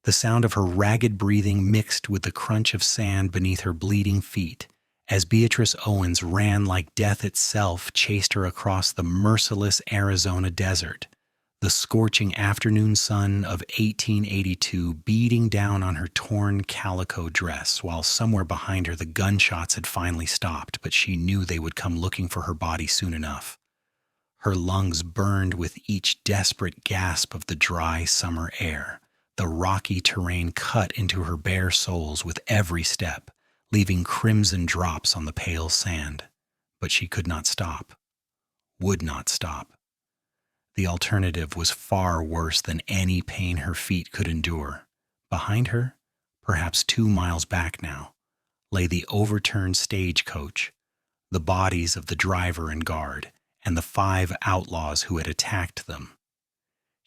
The sound of her ragged breathing mixed with the crunch of sand beneath her bleeding feet, as Beatrice Owens ran like death itself chased her across the merciless Arizona desert, the scorching afternoon sun of 1882 beating down on her torn calico dress, while somewhere behind her the gunshots had finally stopped, but she knew they would come looking for her body soon enough. Her lungs burned with each desperate gasp of the dry summer air. The rocky terrain cut into her bare soles with every step, leaving crimson drops on the pale sand. But she could not stop, would not stop. The alternative was far worse than any pain her feet could endure. Behind her, perhaps 2 miles back now, lay the overturned stagecoach, the bodies of the driver and guard, and the 5 outlaws who had attacked them.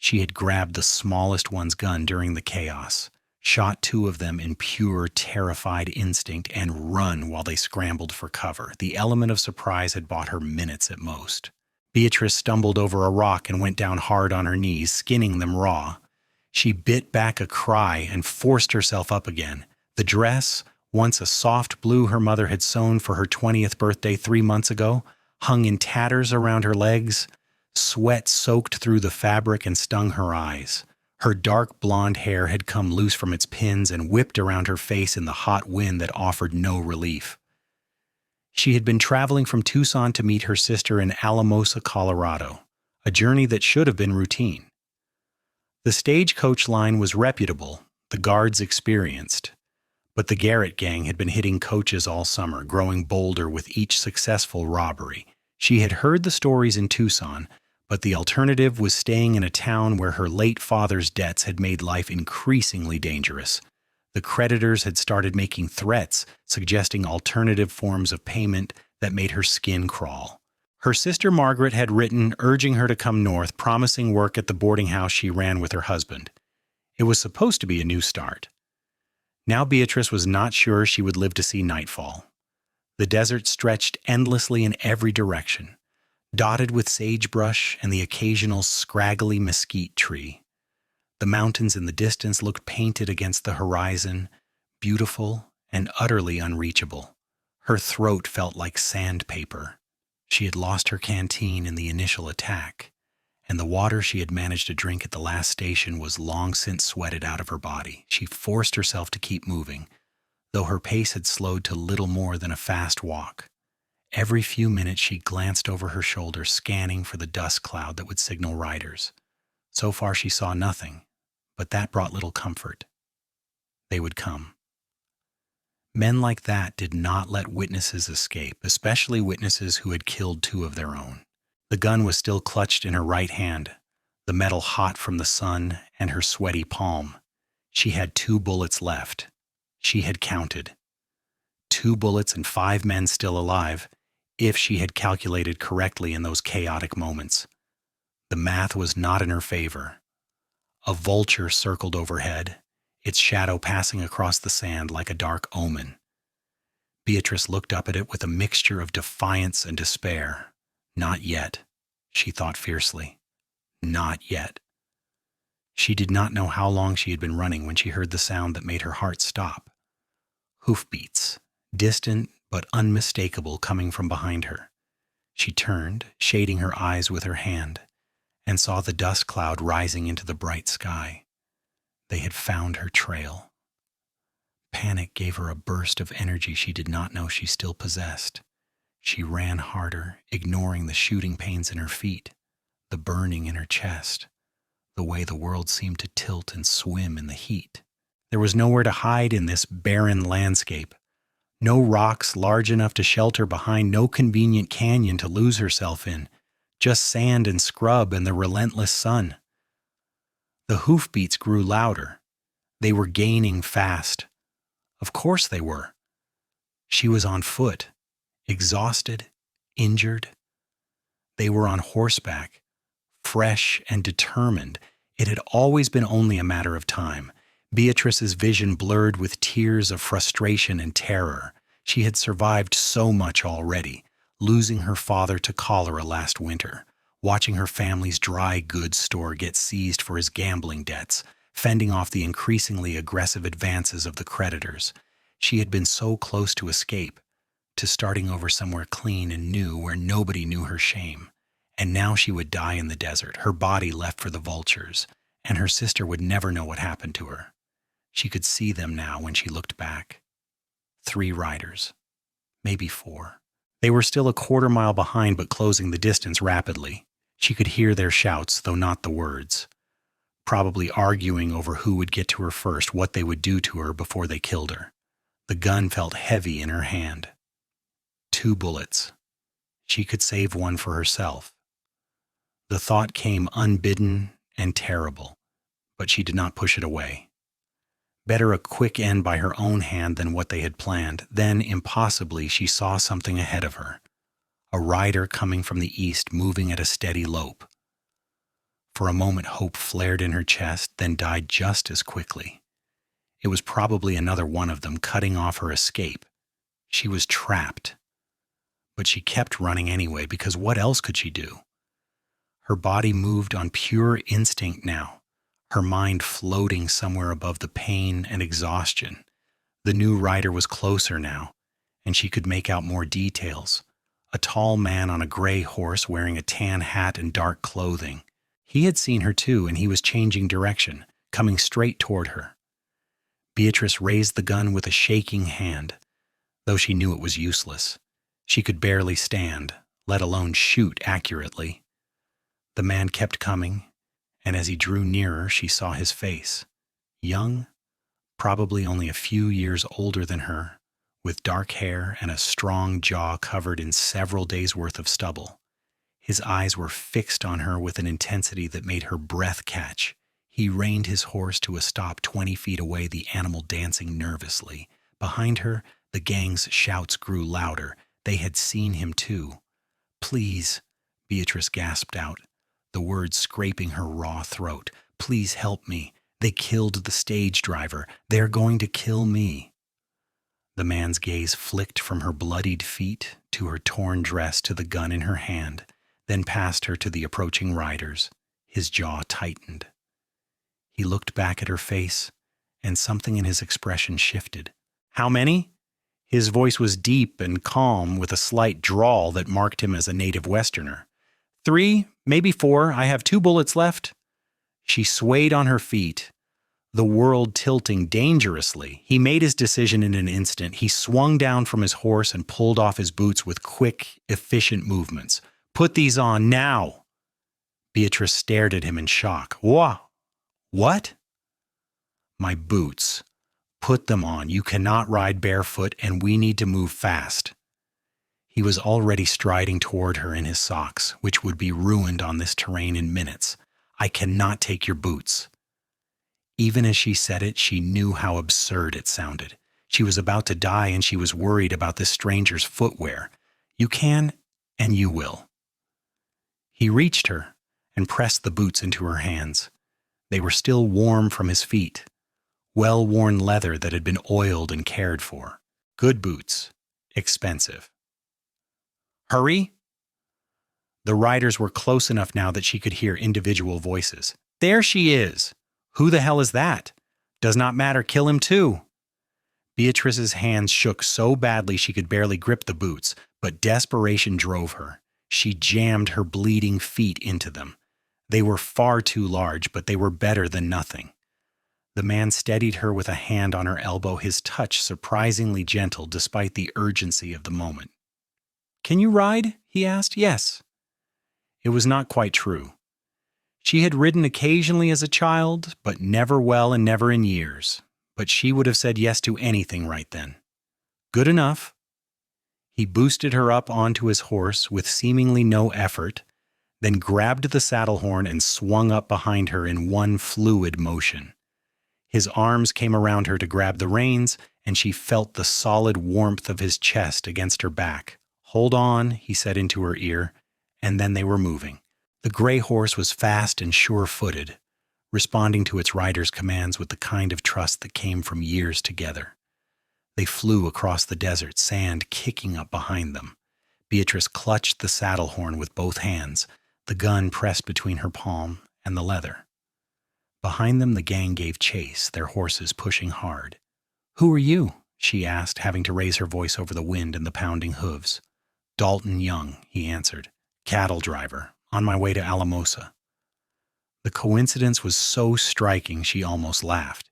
She had grabbed the smallest one's gun during the chaos, shot 2 of them in pure, terrified instinct, and run while they scrambled for cover. The element of surprise had bought her minutes at most. Beatrice stumbled over a rock and went down hard on her knees, skinning them raw. She bit back a cry and forced herself up again. The dress, once a soft blue her mother had sewn for her 20th birthday 3 months ago, hung in tatters around her legs. Sweat soaked through the fabric and stung her eyes. Her dark blonde hair had come loose from its pins and whipped around her face in the hot wind that offered no relief. She had been traveling from Tucson to meet her sister in Alamosa, Colorado, a journey that should have been routine. The stagecoach line was reputable, the guards experienced, but the Garrett gang had been hitting coaches all summer, growing bolder with each successful robbery. She had heard the stories in Tucson, but the alternative was staying in a town where her late father's debts had made life increasingly dangerous. The creditors had started making threats, suggesting alternative forms of payment that made her skin crawl. Her sister Margaret had written urging her to come north, promising work at the boarding house she ran with her husband. It was supposed to be a new start. Now Beatrice was not sure she would live to see nightfall. The desert stretched endlessly in every direction, dotted with sagebrush and the occasional scraggly mesquite tree. The mountains in the distance looked painted against the horizon, beautiful and utterly unreachable. Her throat felt like sandpaper. She had lost her canteen in the initial attack, and the water she had managed to drink at the last station was long since sweated out of her body. She forced herself to keep moving, though her pace had slowed to little more than a fast walk. Every few minutes she glanced over her shoulder, scanning for the dust cloud that would signal riders. So far she saw nothing, but that brought little comfort. They would come. Men like that did not let witnesses escape, especially witnesses who had killed 2 of their own. The gun was still clutched in her right hand, the metal hot from the sun and her sweaty palm. She had 2 bullets left. She had counted. 2 bullets and 5 men still alive, if she had calculated correctly in those chaotic moments. The math was not in her favor. A vulture circled overhead, its shadow passing across the sand like a dark omen. Beatrice looked up at it with a mixture of defiance and despair. Not yet, she thought fiercely. Not yet. She did not know how long she had been running when she heard the sound that made her heart stop. Hoofbeats, distant but unmistakable, coming from behind her. She turned, shading her eyes with her hand, and saw the dust cloud rising into the bright sky. They had found her trail. Panic gave her a burst of energy she did not know she still possessed. She ran harder, ignoring the shooting pains in her feet, the burning in her chest, the way the world seemed to tilt and swim in the heat. There was nowhere to hide in this barren landscape. No rocks large enough to shelter behind, no convenient canyon to lose herself in, just sand and scrub and the relentless sun. The hoofbeats grew louder. They were gaining fast. Of course they were. She was on foot, exhausted, injured. They were on horseback, fresh and determined. It had always been only a matter of time. Beatrice's vision blurred with tears of frustration and terror. She had survived so much already, losing her father to cholera last winter, watching her family's dry goods store get seized for his gambling debts, fending off the increasingly aggressive advances of the creditors. She had been so close to escape, to starting over somewhere clean and new where nobody knew her shame. And now she would die in the desert, her body left for the vultures, and her sister would never know what happened to her. She could see them now when she looked back. 3 riders, maybe 4. They were still a quarter-mile behind but closing the distance rapidly. She could hear their shouts, though not the words. Probably arguing over who would get to her first, what they would do to her before they killed her. The gun felt heavy in her hand. 2 bullets. She could save one for herself. The thought came unbidden and terrible, but she did not push it away. Better a quick end by her own hand than what they had planned. Then, impossibly, she saw something ahead of her. A rider coming from the east, moving at a steady lope. For a moment hope flared in her chest, then died just as quickly. It was probably another one of them cutting off her escape. She was trapped. But she kept running anyway, because what else could she do? Her body moved on pure instinct now, her mind floating somewhere above the pain and exhaustion. The new rider was closer now, and she could make out more details. A tall man on a gray horse wearing a tan hat and dark clothing. He had seen her too, and he was changing direction, coming straight toward her. Beatrice raised the gun with a shaking hand, though she knew it was useless. She could barely stand, let alone shoot accurately. The man kept coming, and as he drew nearer, she saw his face. Young, probably only a few years older than her, with dark hair and a strong jaw covered in several days' worth of stubble. His eyes were fixed on her with an intensity that made her breath catch. He reined his horse to a stop 20 feet away, the animal dancing nervously. Behind her, the gang's shouts grew louder. They had seen him too. "Please," Beatrice gasped out, the words scraping her raw throat. "Please help me. They killed the stage driver. They're going to kill me." The man's gaze flicked from her bloodied feet to her torn dress to the gun in her hand, then past her to the approaching riders. His jaw tightened. He looked back at her face, and something in his expression shifted. "How many?" His voice was deep and calm, with a slight drawl that marked him as a native Westerner. 3, maybe 4. I have 2 bullets left." She swayed on her feet, the world tilting dangerously. He made his decision in an instant. He swung down from his horse and pulled off his boots with quick, efficient movements. "Put these on now." Beatrice stared at him in shock. What?" "My boots. Put them on. You cannot ride barefoot, and we need to move fast." He was already striding toward her in his socks, which would be ruined on this terrain in minutes. "I cannot take your boots." Even as she said it, she knew how absurd it sounded. She was about to die, and she was worried about this stranger's footwear. "You can, and you will." He reached her and pressed the boots into her hands. They were still warm from his feet. Well-worn leather that had been oiled and cared for. Good boots. Expensive. "Hurry!" The riders were close enough now that she could hear individual voices. "There she is!" "Who the hell is that?" "Does not matter, kill him too." Beatrice's hands shook so badly she could barely grip the boots, but desperation drove her. She jammed her bleeding feet into them. They were far too large, but they were better than nothing. The man steadied her with a hand on her elbow, his touch surprisingly gentle despite the urgency of the moment. "Can you ride?" he asked. "Yes." It was not quite true. She had ridden occasionally as a child, but never well and never in years. But she would have said yes to anything right then. "Good enough." He boosted her up onto his horse with seemingly no effort, then grabbed the saddle horn and swung up behind her in one fluid motion. His arms came around her to grab the reins, and she felt the solid warmth of his chest against her back. "Hold on," he said into her ear, and then they were moving. The gray horse was fast and sure-footed, responding to its rider's commands with the kind of trust that came from years together. They flew across the desert, sand kicking up behind them. Beatrice clutched the saddle horn with both hands, the gun pressed between her palm and the leather. Behind them, the gang gave chase, their horses pushing hard. "Who are you?" she asked, having to raise her voice over the wind and the pounding hooves. "Dalton Young," he answered. "Cattle driver, on my way to Alamosa." The coincidence was so striking she almost laughed.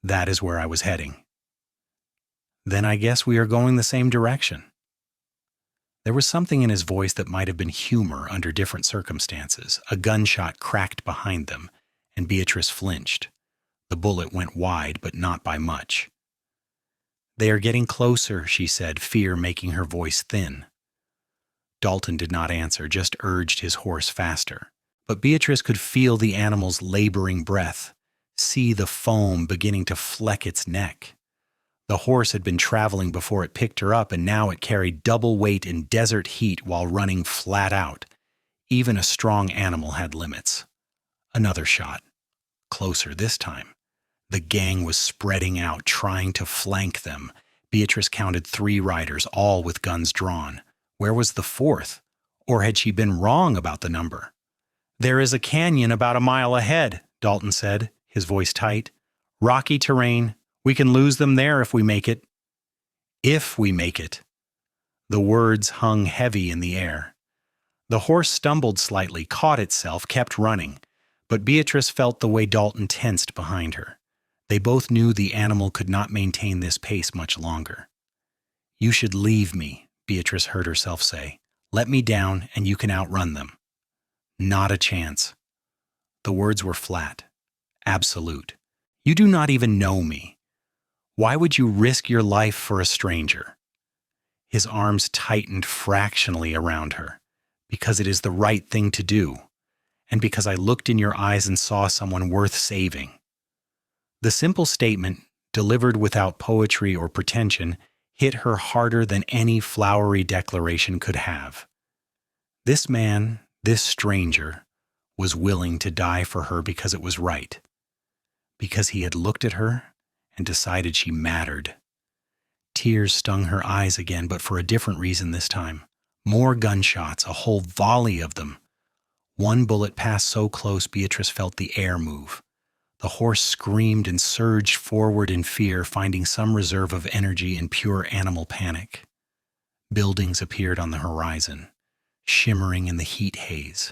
"That is where I was heading." "Then I guess we are going the same direction." There was something in his voice that might have been humor under different circumstances. A gunshot cracked behind them, and Beatrice flinched. The bullet went wide, but not by much. "They are getting closer," she said, fear making her voice thin. Dalton did not answer, just urged his horse faster. But Beatrice could feel the animal's laboring breath, see the foam beginning to fleck its neck. The horse had been traveling before it picked her up, and now it carried double weight in desert heat while running flat out. Even a strong animal had limits. Another shot. Closer this time. The gang was spreading out, trying to flank them. Beatrice counted 3 riders, all with guns drawn. Where was the 4th? Or had she been wrong about the number? "There is a canyon about a mile ahead," Dalton said, his voice tight. "Rocky terrain. We can lose them there if we make it." "If we make it." The words hung heavy in the air. The horse stumbled slightly, caught itself, kept running. But Beatrice felt the way Dalton tensed behind her. They both knew the animal could not maintain this pace much longer. "You should leave me," Beatrice heard herself say. "Let me down and you can outrun them." "Not a chance." The words were flat, absolute. "You do not even know me. Why would you risk your life for a stranger?" His arms tightened fractionally around her. "Because it is the right thing to do, and because I looked in your eyes and saw someone worth saving." The simple statement, delivered without poetry or pretension, hit her harder than any flowery declaration could have. This man, this stranger, was willing to die for her because it was right. Because he had looked at her and decided she mattered. Tears stung her eyes again, but for a different reason this time. More gunshots, a whole volley of them. One bullet passed so close Beatrice felt the air move. The horse screamed and surged forward in fear, finding some reserve of energy in pure animal panic. Buildings appeared on the horizon, shimmering in the heat haze.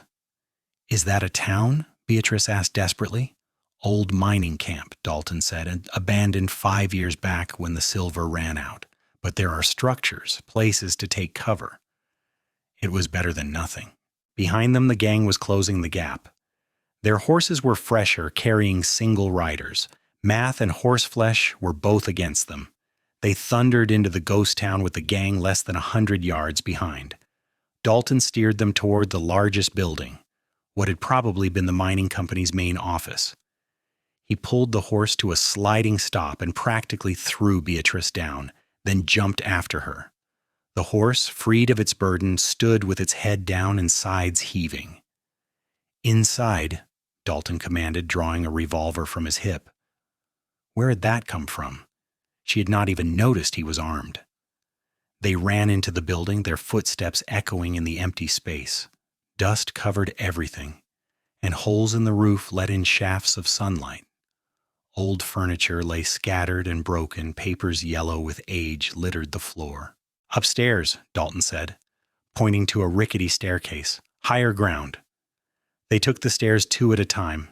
"Is that a town?" Beatrice asked desperately. "Old mining camp," Dalton said, and abandoned 5 years back when the silver ran out. "But there are structures, places to take cover." It was better than nothing. Behind them, the gang was closing the gap. Their horses were fresher, carrying single riders. Math and horseflesh were both against them. They thundered into the ghost town with the gang less than 100 yards behind. Dalton steered them toward the largest building, what had probably been the mining company's main office. He pulled the horse to a sliding stop and practically threw Beatrice down, then jumped after her. The horse, freed of its burden, stood with its head down and sides heaving. "Inside," Dalton commanded, drawing a revolver from his hip. Where had that come from? She had not even noticed he was armed. They ran into the building, their footsteps echoing in the empty space. Dust covered everything, and holes in the roof let in shafts of sunlight. Old furniture lay scattered and broken, papers yellow with age littered the floor. "Upstairs," Dalton said, pointing to a rickety staircase. "Higher ground." They took the stairs 2 at a time,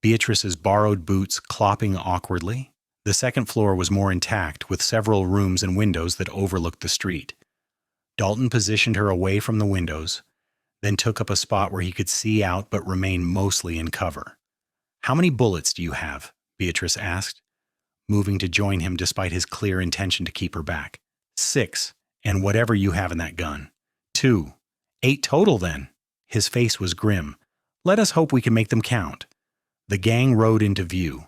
Beatrice's borrowed boots clopping awkwardly. The second floor was more intact, with several rooms and windows that overlooked the street. Dalton positioned her away from the windows, then took up a spot where he could see out but remain mostly in cover. "How many bullets do you have?" Beatrice asked, moving to join him despite his clear intention to keep her back. 6, and whatever you have in that gun. 2. 8 total, then." His face was grim. "Let us hope we can make them count." The gang rode into view,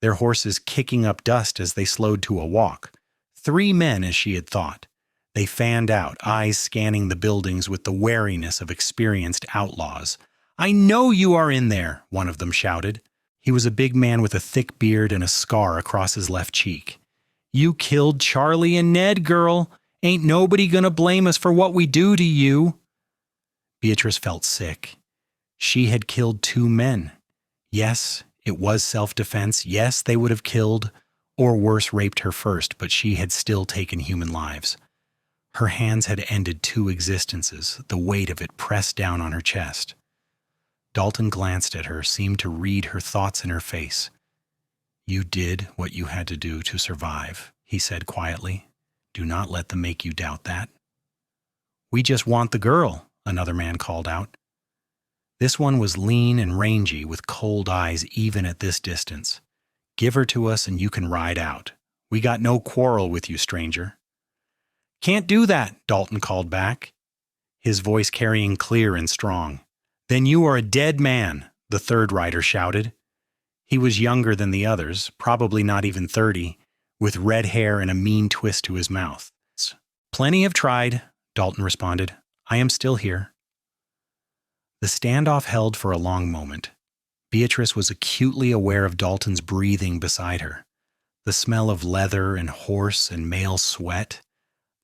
their horses kicking up dust as they slowed to a walk. 3 men, as she had thought. They fanned out, eyes scanning the buildings with the wariness of experienced outlaws. "I know you are in there," one of them shouted. He was a big man with a thick beard and a scar across his left cheek. "You killed Charlie and Ned, girl. Ain't nobody gonna blame us for what we do to you." Beatrice felt sick. She had killed 2 men. Yes, it was self-defense. Yes, they would have killed, or worse, raped her first, but she had still taken human lives. Her hands had ended 2 existences, the weight of it pressed down on her chest. Dalton glanced at her, seemed to read her thoughts in her face. "You did what you had to do to survive," he said quietly. "Do not let them make you doubt that." "We just want the girl," another man called out. This one was lean and rangy, with cold eyes even at this distance. "Give her to us and you can ride out. We got no quarrel with you, stranger." "Can't do that," Dalton called back, his voice carrying clear and strong. "Then you are a dead man," the third rider shouted. He was younger than the others, probably not even 30, with red hair and a mean twist to his mouth. "Plenty have tried," Dalton responded. "I am still here." The standoff held for a long moment. Beatrice was acutely aware of Dalton's breathing beside her, the smell of leather and horse and male sweat,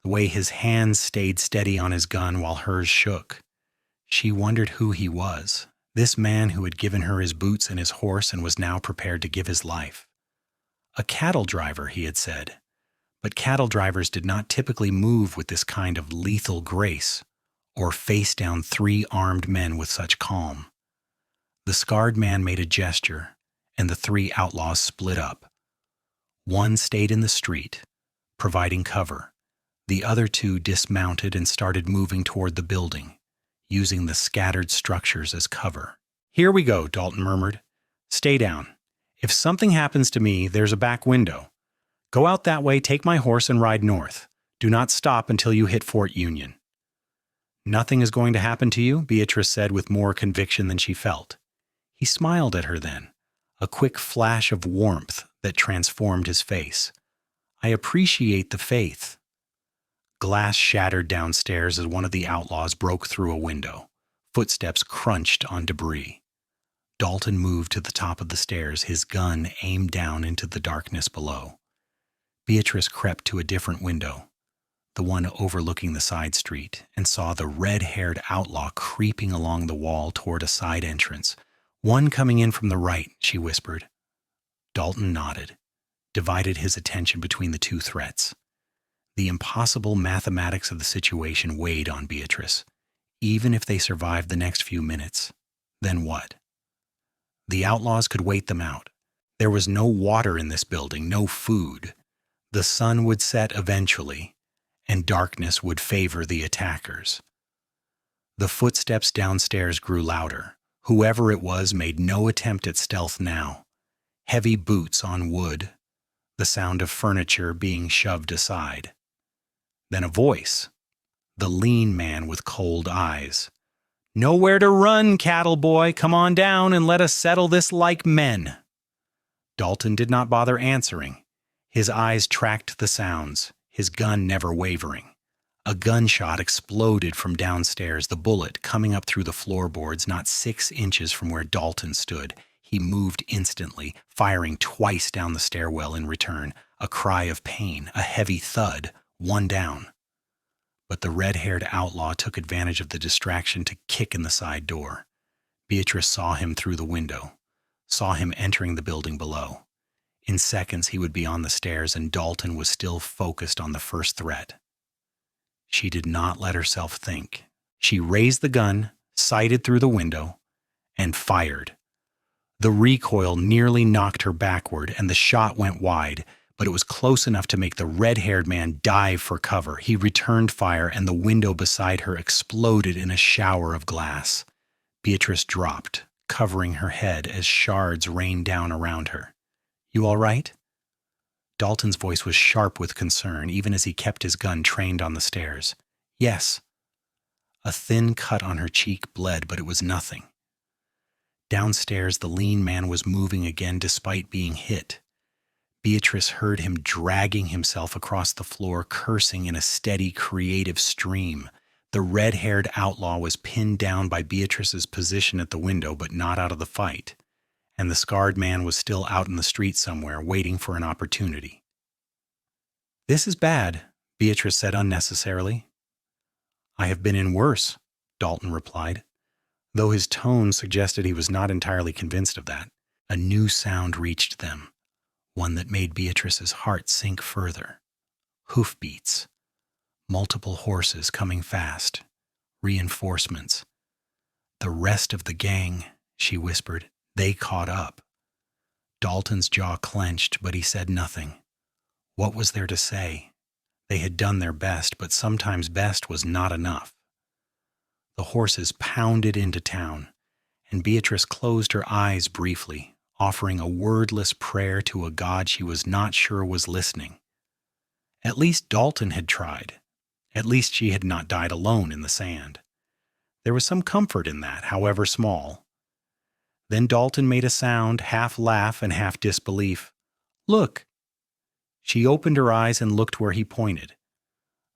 the way his hands stayed steady on his gun while hers shook. She wondered who he was, this man who had given her his boots and his horse and was now prepared to give his life. A cattle driver, he had said, but cattle drivers did not typically move with this kind of lethal grace, or face down 3 armed men with such calm. The scarred man made a gesture, and the 3 outlaws split up. One stayed in the street, providing cover. The other 2 dismounted and started moving toward the building, using the scattered structures as cover. "Here we go," Dalton murmured. "Stay down. If something happens to me, there's a back window. Go out that way, take my horse, and ride north. Do not stop until you hit Fort Union." "Nothing is going to happen to you," Beatrice said with more conviction than she felt. He smiled at her then, a quick flash of warmth that transformed his face. "I appreciate the faith." Glass shattered downstairs as one of the outlaws broke through a window. Footsteps crunched on debris. Dalton moved to the top of the stairs, his gun aimed down into the darkness below. Beatrice crept to a different window, the one overlooking the side street, and saw the red-haired outlaw creeping along the wall toward a side entrance. "One coming in from the right," she whispered. Dalton nodded, divided his attention between the 2 threats. The impossible mathematics of the situation weighed on Beatrice. Even if they survived the next few minutes, then what? The outlaws could wait them out. There was no water in this building, no food. The sun would set eventually, and darkness would favor the attackers. The footsteps downstairs grew louder. Whoever it was made no attempt at stealth now. Heavy boots on wood, the sound of furniture being shoved aside. Then a voice, the lean man with cold eyes. "Nowhere to run, cattle boy. Come on down and let us settle this like men." Dalton did not bother answering. His eyes tracked the sounds, his gun never wavering. A gunshot exploded from downstairs, the bullet coming up through the floorboards not 6 inches from where Dalton stood. He moved instantly, firing twice down the stairwell in return. A cry of pain, a heavy thud, 1 down. But the red-haired outlaw took advantage of the distraction to kick in the side door. Beatrice saw him through the window, saw him entering the building below. In seconds, he would be on the stairs, and Dalton was still focused on the first threat. She did not let herself think. She raised the gun, sighted through the window, and fired. The recoil nearly knocked her backward, and the shot went wide, but it was close enough to make the red-haired man dive for cover. He returned fire, and the window beside her exploded in a shower of glass. Beatrice dropped, covering her head as shards rained down around her. "You all right?" Dalton's voice was sharp with concern, even as he kept his gun trained on the stairs. "Yes." A thin cut on her cheek bled, but it was nothing. Downstairs, the lean man was moving again despite being hit. Beatrice heard him dragging himself across the floor, cursing in a steady, creative stream. The red-haired outlaw was pinned down by Beatrice's position at the window, but not out of the fight. And the scarred man was still out in the street somewhere, waiting for an opportunity. "This is bad," Beatrice said unnecessarily. "I have been in worse," Dalton replied, though his tone suggested he was not entirely convinced of that. A new sound reached them, one that made Beatrice's heart sink further. Hoofbeats. Multiple horses coming fast. Reinforcements. The rest of the gang, she whispered. They caught up. Dalton's jaw clenched, but he said nothing. What was there to say? They had done their best, but sometimes best was not enough. The horses pounded into town, and Beatrice closed her eyes briefly, offering a wordless prayer to a God she was not sure was listening. At least Dalton had tried. At least she had not died alone in the sand. There was some comfort in that, however small. Then Dalton made a sound, half laugh and half disbelief. Look! She opened her eyes and looked where he pointed.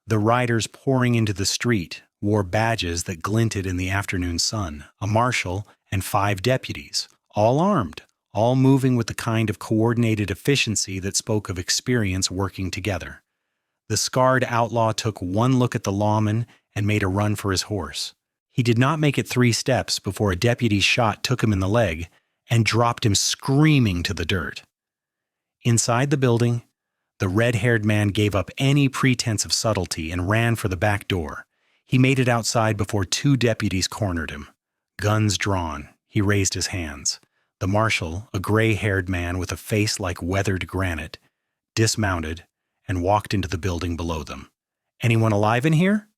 The riders pouring into the street wore badges that glinted in the afternoon sun, a marshal and 5 deputies, all armed, all moving with the kind of coordinated efficiency that spoke of experience working together. The scarred outlaw took one look at the lawman and made a run for his horse. He did not make it 3 steps before a deputy's shot took him in the leg and dropped him screaming to the dirt. Inside the building, the red-haired man gave up any pretense of subtlety and ran for the back door. He made it outside before 2 deputies cornered him. Guns drawn, he raised his hands. The marshal, a gray-haired man with a face like weathered granite, dismounted and walked into the building below them. Anyone alive in here?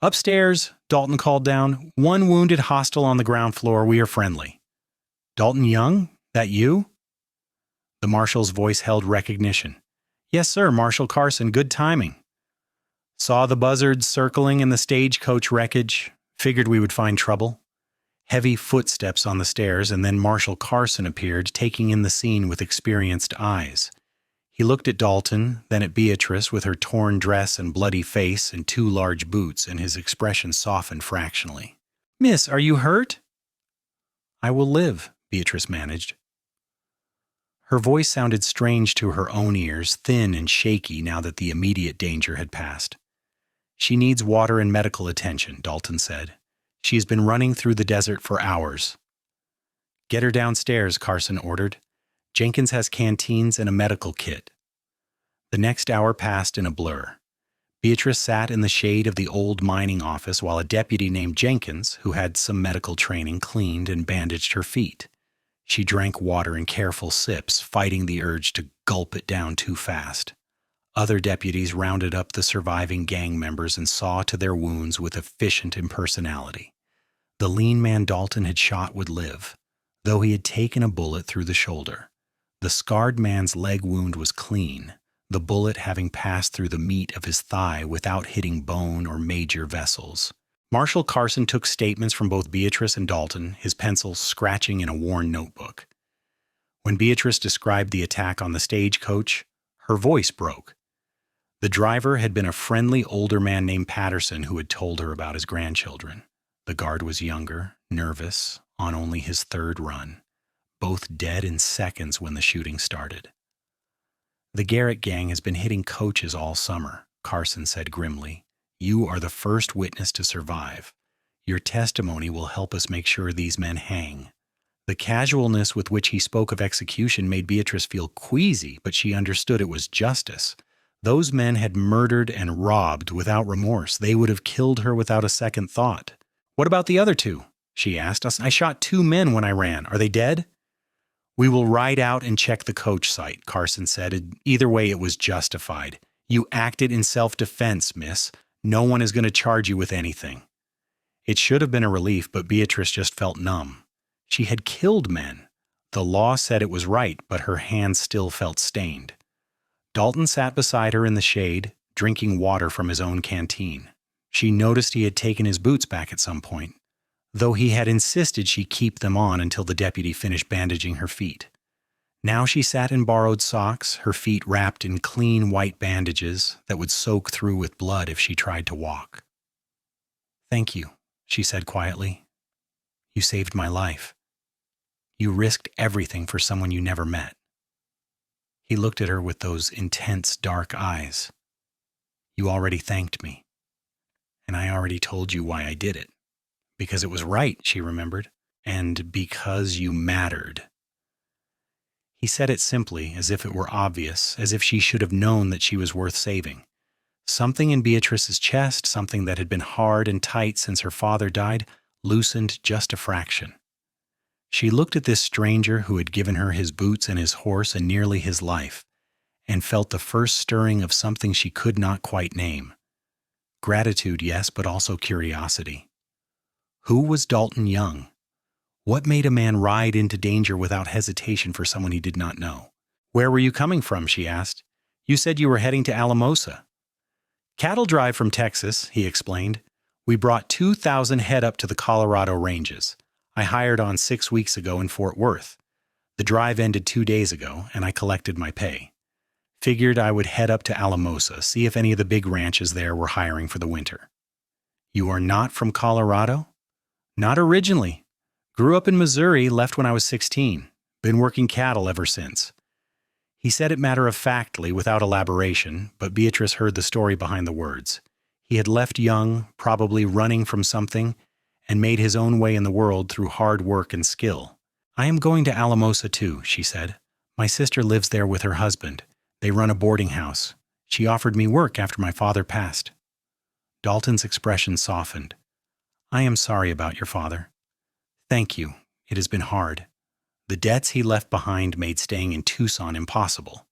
Upstairs, Dalton called down. 1 wounded hostile on the ground floor. We are friendly. Dalton Young? That you? The marshal's voice held recognition. Yes, sir, Marshal Carson. Good timing. Saw the buzzards circling in the stagecoach wreckage. Figured we would find trouble. Heavy footsteps on the stairs, and then Marshal Carson appeared, taking in the scene with experienced eyes. He looked at Dalton, then at Beatrice with her torn dress and bloody face and 2 large boots, and his expression softened fractionally. Miss, are you hurt? I will live, Beatrice managed. Her voice sounded strange to her own ears, thin and shaky now that the immediate danger had passed. She needs water and medical attention, Dalton said. She has been running through the desert for hours. Get her downstairs, Carson ordered. Jenkins has canteens and a medical kit. The next hour passed in a blur. Beatrice sat in the shade of the old mining office while a deputy named Jenkins, who had some medical training, cleaned and bandaged her feet. She drank water in careful sips, fighting the urge to gulp it down too fast. Other deputies rounded up the surviving gang members and saw to their wounds with efficient impersonality. The lean man Dalton had shot would live, though he had taken a bullet through the shoulder. The scarred man's leg wound was clean, the bullet having passed through the meat of his thigh without hitting bone or major vessels. Marshal Carson took statements from both Beatrice and Dalton, his pencil scratching in a worn notebook. When Beatrice described the attack on the stagecoach, her voice broke. The driver had been a friendly older man named Patterson who had told her about his grandchildren. The guard was younger, nervous, on only his 3rd run, both dead in seconds when the shooting started. The Garrett gang has been hitting coaches all summer, Carson said grimly. You are the first witness to survive. Your testimony will help us make sure these men hang. The casualness with which he spoke of execution made Beatrice feel queasy, but she understood it was justice. Those men had murdered and robbed without remorse. They would have killed her without a second thought. What about the other 2? She asked us. I shot 2 men when I ran. Are they dead? We will ride out and check the coach site, Carson said. Either way, it was justified. You acted in self-defense, miss. No one is going to charge you with anything. It should have been a relief, but Beatrice just felt numb. She had killed men. The law said it was right, but her hands still felt stained. Dalton sat beside her in the shade, drinking water from his own canteen. She noticed he had taken his boots back at some point, though he had insisted she keep them on until the deputy finished bandaging her feet. Now she sat in borrowed socks, her feet wrapped in clean white bandages that would soak through with blood if she tried to walk. Thank you, she said quietly. You saved my life. You risked everything for someone you never met. He looked at her with those intense, dark eyes. You already thanked me. And I already told you why I did it. Because it was right, she remembered. And because you mattered. He said it simply, as if it were obvious, as if she should have known that she was worth saving. Something in Beatrice's chest, something that had been hard and tight since her father died, loosened just a fraction. She looked at this stranger who had given her his boots and his horse and nearly his life, and felt the first stirring of something she could not quite name. Gratitude, yes, but also curiosity. Who was Dalton Young? What made a man ride into danger without hesitation for someone he did not know? Where were you coming from? She asked. You said you were heading to Alamosa. Cattle drive from Texas, he explained. We brought 2,000 head up to the Colorado ranges. I hired on 6 weeks ago in Fort Worth. The drive ended 2 days ago, and I collected my pay. Figured I would head up to Alamosa, see if any of the big ranches there were hiring for the winter. You are not from Colorado? Not originally. Grew up in Missouri, left when I was 16. Been working cattle ever since. He said it matter-of-factly, without elaboration, but Beatrice heard the story behind the words. He had left young, probably running from something, and made his own way in the world through hard work and skill. I am going to Alamosa too, she said. My sister lives there with her husband. They run a boarding house. She offered me work after my father passed. Dalton's expression softened. I am sorry about your father. Thank you. It has been hard. The debts he left behind made staying in Tucson impossible.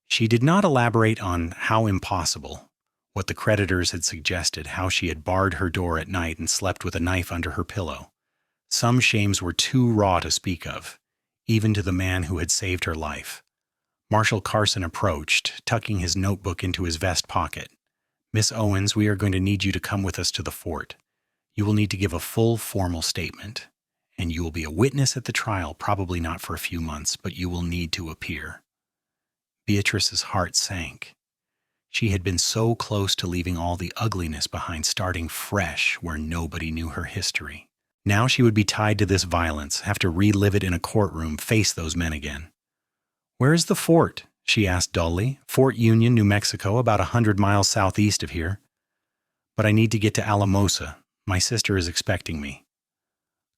She did not elaborate on how impossible, what the creditors had suggested, how she had barred her door at night and slept with a knife under her pillow. Some shames were too raw to speak of, even to the man who had saved her life. Marshal Carson approached, tucking his notebook into his vest pocket. Miss Owens, we are going to need you to come with us to the fort. You will need to give a full formal statement, and you will be a witness at the trial, probably not for a few months, but you will need to appear. Beatrice's heart sank. She had been so close to leaving all the ugliness behind, starting fresh where nobody knew her history. Now she would be tied to this violence, have to relive it in a courtroom, face those men again. Where is the fort? She asked dully. Fort Union, New Mexico, about 100 miles southeast of here. But I need to get to Alamosa. My sister is expecting me.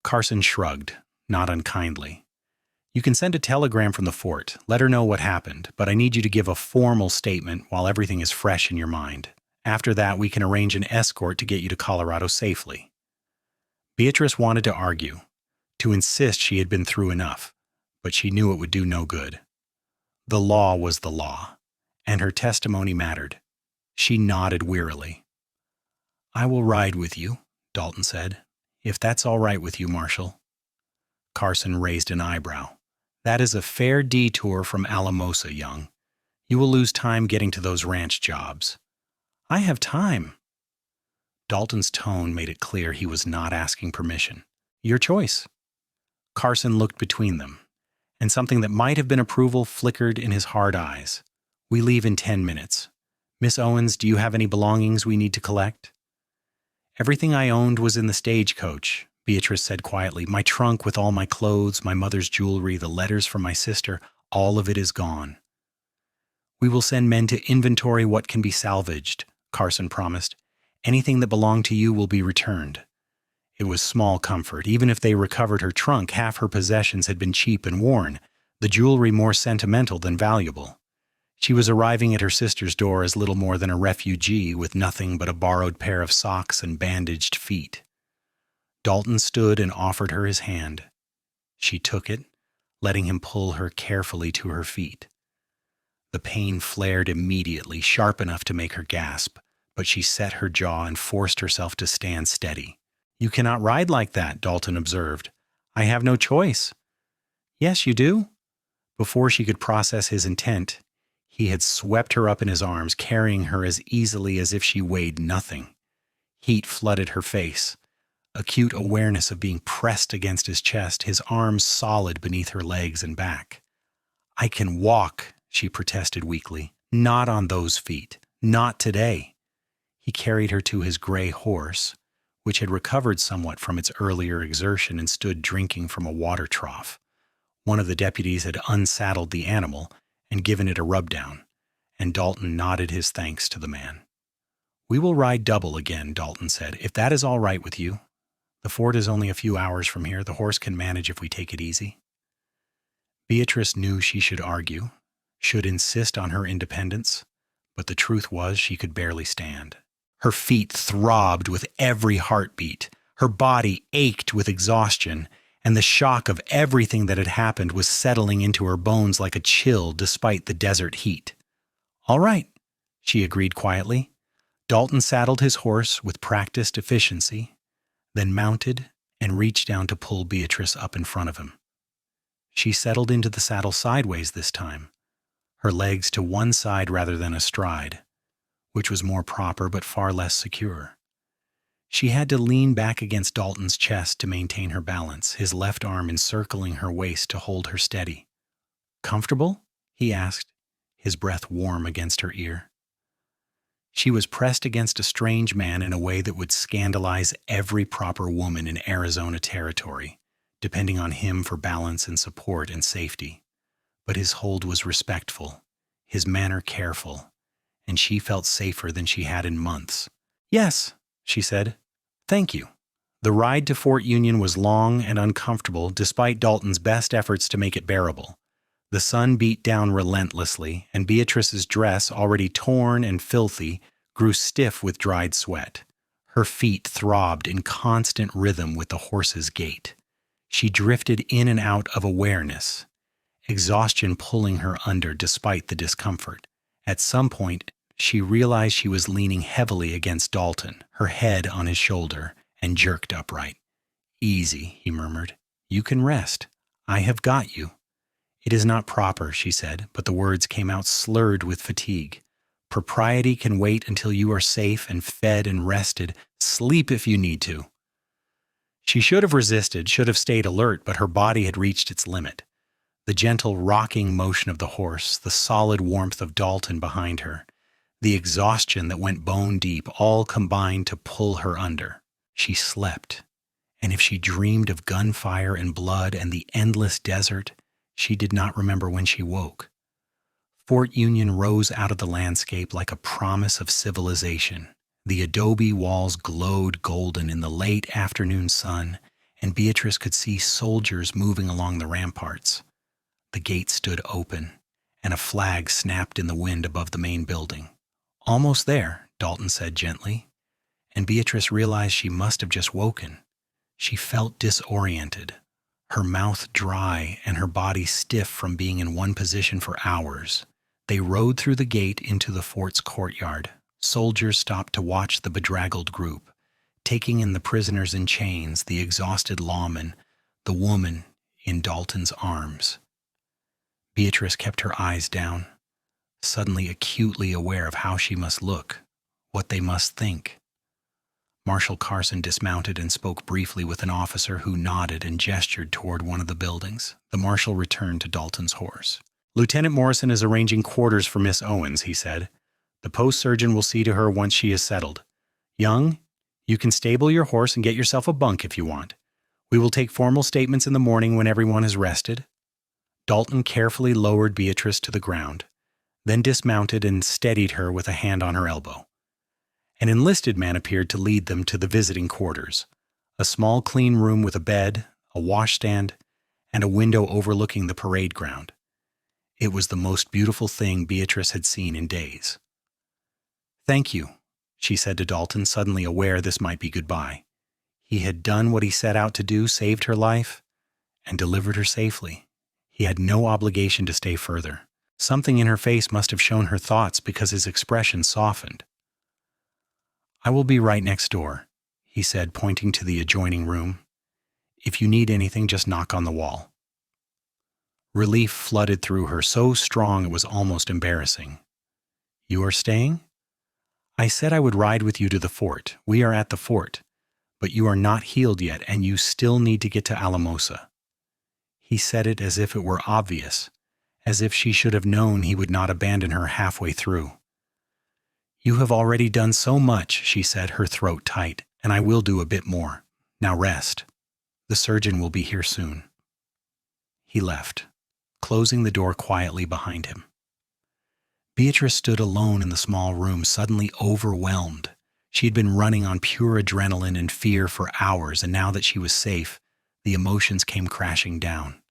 Carson shrugged, not unkindly. You can send a telegram from the fort. Let her know what happened, but I need you to give a formal statement while everything is fresh in your mind. After that, we can arrange an escort to get you to Colorado safely. Beatrice wanted to argue, to insist she had been through enough, but she knew it would do no good. The law was the law, and her testimony mattered. She nodded wearily. I will ride with you, Dalton said, if that's all right with you, Marshal. Carson raised an eyebrow. That is a fair detour from Alamosa, Young. You will lose time getting to those ranch jobs. I have time. Dalton's tone made it clear he was not asking permission. Your choice. Carson looked between them, and something that might have been approval flickered in his hard eyes. We leave in 10 minutes. Miss Owens, do you have any belongings we need to collect? Everything I owned was in the stagecoach, Beatrice said quietly. My trunk with all my clothes, my mother's jewelry, the letters from my sister, all of it is gone. We will send men to inventory what can be salvaged, Carson promised. Anything that belonged to you will be returned. It was small comfort. Even if they recovered her trunk, half her possessions had been cheap and worn, the jewelry more sentimental than valuable. She was arriving at her sister's door as little more than a refugee with nothing but a borrowed pair of socks and bandaged feet. Dalton stood and offered her his hand. She took it, letting him pull her carefully to her feet. The pain flared immediately, sharp enough to make her gasp, but she set her jaw and forced herself to stand steady. You cannot ride like that, Dalton observed. I have no choice. Yes, you do. Before she could process his intent, he had swept her up in his arms, carrying her as easily as if she weighed nothing. Heat flooded her face. Acute awareness of being pressed against his chest, his arms solid beneath her legs and back. I can walk, she protested weakly. Not on those feet. Not today. He carried her to his gray horse, which had recovered somewhat from its earlier exertion and stood drinking from a water trough. One of the deputies had unsaddled the animal and given it a rub-down, and Dalton nodded his thanks to the man. We will ride double again, Dalton said, if that is all right with you. The fort is only a few hours from here. The horse can manage if we take it easy. Beatrice knew she should argue, should insist on her independence, but the truth was she could barely stand. Her feet throbbed with every heartbeat, her body ached with exhaustion, and the shock of everything that had happened was settling into her bones like a chill despite the desert heat. "All right," she agreed quietly. Dalton saddled his horse with practiced efficiency, then mounted and reached down to pull Beatrice up in front of him. She settled into the saddle sideways this time, her legs to one side rather than astride, which was more proper but far less secure. She had to lean back against Dalton's chest to maintain her balance, his left arm encircling her waist to hold her steady. "Comfortable?" he asked, his breath warm against her ear. She was pressed against a strange man in a way that would scandalize every proper woman in Arizona territory, depending on him for balance and support and safety. But his hold was respectful, his manner careful, and she felt safer than she had in months. "Yes," she said. "Thank you." The ride to Fort Union was long and uncomfortable despite Dalton's best efforts to make it bearable. The sun beat down relentlessly, and Beatrice's dress, already torn and filthy, grew stiff with dried sweat. Her feet throbbed in constant rhythm with the horse's gait. She drifted in and out of awareness, exhaustion pulling her under despite the discomfort. At some point, she realized she was leaning heavily against Dalton, her head on his shoulder, and jerked upright. "Easy," he murmured. "You can rest. I have got you." "It is not proper," she said, but the words came out slurred with fatigue. "Propriety can wait until you are safe and fed and rested. Sleep if you need to." She should have resisted, should have stayed alert, but her body had reached its limit. The gentle rocking motion of the horse, the solid warmth of Dalton behind her, the exhaustion that went bone deep, all combined to pull her under. She slept, and if she dreamed of gunfire and blood and the endless desert, she did not remember when she woke. Fort Union rose out of the landscape like a promise of civilization. The adobe walls glowed golden in the late afternoon sun, and Beatrice could see soldiers moving along the ramparts. The gate stood open, and a flag snapped in the wind above the main building. "Almost there," Dalton said gently, and Beatrice realized she must have just woken. She felt disoriented, her mouth dry and her body stiff from being in one position for hours. They rode through the gate into the fort's courtyard. Soldiers stopped to watch the bedraggled group, taking in the prisoners in chains, the exhausted lawman, the woman in Dalton's arms. Beatrice kept her eyes down, suddenly acutely aware of how she must look, what they must think. Marshal Carson dismounted and spoke briefly with an officer who nodded and gestured toward one of the buildings. The marshal returned to Dalton's horse. "Lieutenant Morrison is arranging quarters for Miss Owens," he said. "The post surgeon will see to her once she is settled. Young, you can stable your horse and get yourself a bunk if you want. We will take formal statements in the morning when everyone has rested." Dalton carefully lowered Beatrice to the ground, then dismounted and steadied her with a hand on her elbow. An enlisted man appeared to lead them to the visiting quarters, a small clean room with a bed, a washstand, and a window overlooking the parade ground. It was the most beautiful thing Beatrice had seen in days. "Thank you," she said to Dalton, suddenly aware this might be goodbye. He had done what he set out to do, saved her life, and delivered her safely. He had no obligation to stay further. Something in her face must have shown her thoughts because his expression softened. "I will be right next door," he said, pointing to the adjoining room. "If you need anything, just knock on the wall." Relief flooded through her, so strong it was almost embarrassing. "You are staying?" "I said I would ride with you to the fort. We are at the fort. But you are not healed yet, and you still need to get to Alamosa." He said it as if it were obvious, as if she should have known he would not abandon her halfway through. "You have already done so much," she said, her throat tight, "and I will do a bit more. Now rest. The surgeon will be here soon." He left, closing the door quietly behind him. Beatrice stood alone in the small room, suddenly overwhelmed. She had been running on pure adrenaline and fear for hours, and now that she was safe, the emotions came crashing down.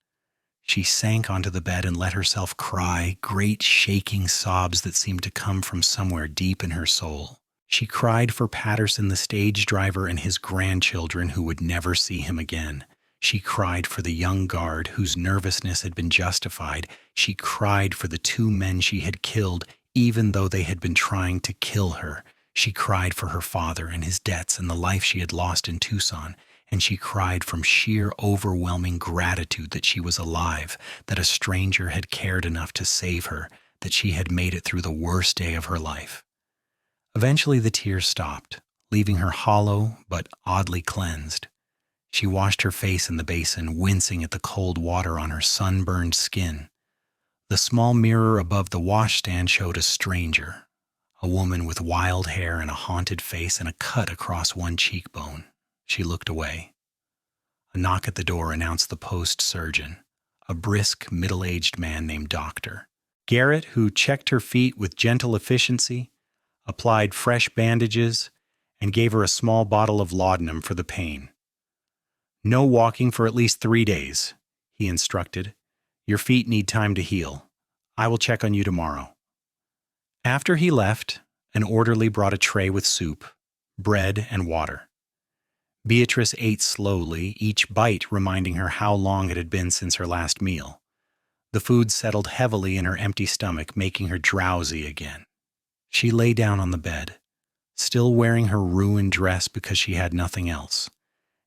She sank onto the bed and let herself cry, great shaking sobs that seemed to come from somewhere deep in her soul. She cried for Patterson, the stage driver, and his grandchildren who would never see him again. She cried for the young guard whose nervousness had been justified. She cried for the two men she had killed, even though they had been trying to kill her. She cried for her father and his debts and the life she had lost in Tucson. And she cried from sheer overwhelming gratitude that she was alive, that a stranger had cared enough to save her, that she had made it through the worst day of her life. Eventually the tears stopped, leaving her hollow but oddly cleansed. She washed her face in the basin, wincing at the cold water on her sunburned skin. The small mirror above the washstand showed a stranger, a woman with wild hair and a haunted face and a cut across one cheekbone. She looked away. A knock at the door announced the post-surgeon, a brisk, middle-aged man named Doctor Garrett, who checked her feet with gentle efficiency, applied fresh bandages, and gave her a small bottle of laudanum for the pain. "No walking for at least 3 days," he instructed. "Your feet need time to heal. I will check on you tomorrow." After he left, an orderly brought a tray with soup, bread, and water. Beatrice ate slowly, each bite reminding her how long it had been since her last meal. The food settled heavily in her empty stomach, making her drowsy again. She lay down on the bed, still wearing her ruined dress because she had nothing else,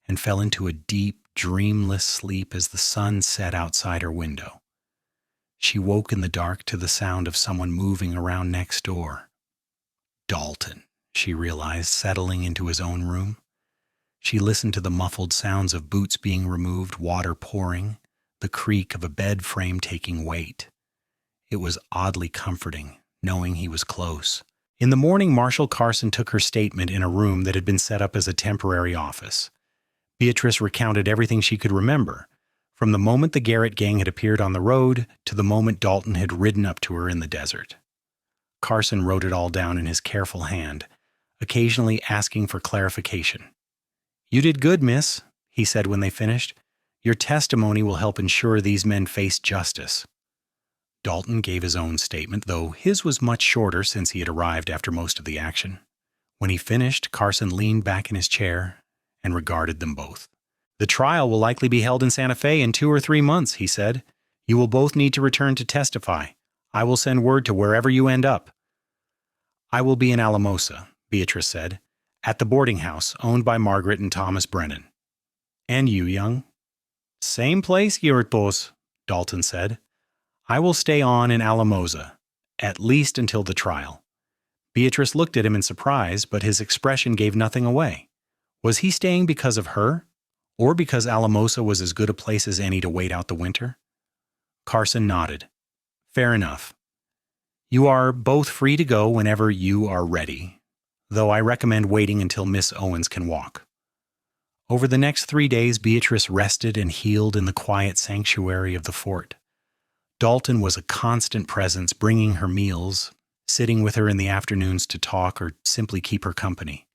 and fell into a deep, dreamless sleep as the sun set outside her window. She woke in the dark to the sound of someone moving around next door. Dalton, she realized, settling into his own room. She listened to the muffled sounds of boots being removed, water pouring, the creak of a bed frame taking weight. It was oddly comforting, knowing he was close. In the morning, Marshal Carson took her statement in a room that had been set up as a temporary office. Beatrice recounted everything she could remember, from the moment the Garrett gang had appeared on the road to the moment Dalton had ridden up to her in the desert. Carson wrote it all down in his careful hand, occasionally asking for clarification. "You did good, miss," he said when they finished. "Your testimony will help ensure these men face justice." Dalton gave his own statement, though his was much shorter since he had arrived after most of the action. When he finished, Carson leaned back in his chair and regarded them both. "The trial will likely be held in Santa Fe in 2 or 3 months," he said. "You will both need to return to testify. I will send word to wherever you end up." "I will be in Alamosa," Beatrice said, "at the boarding house owned by Margaret and Thomas Brennan." "And you, Young?" "Same place, Yurtbos," Dalton said. "I will stay on in Alamosa, at least until the trial." Beatrice looked at him in surprise, but his expression gave nothing away. Was he staying because of her, or because Alamosa was as good a place as any to wait out the winter? Carson nodded. "Fair enough. You are both free to go whenever you are ready, though I recommend waiting until Miss Owens can walk." Over the next 3 days, Beatrice rested and healed in the quiet sanctuary of the fort. Dalton was a constant presence, bringing her meals, sitting with her in the afternoons to talk or simply keep her company.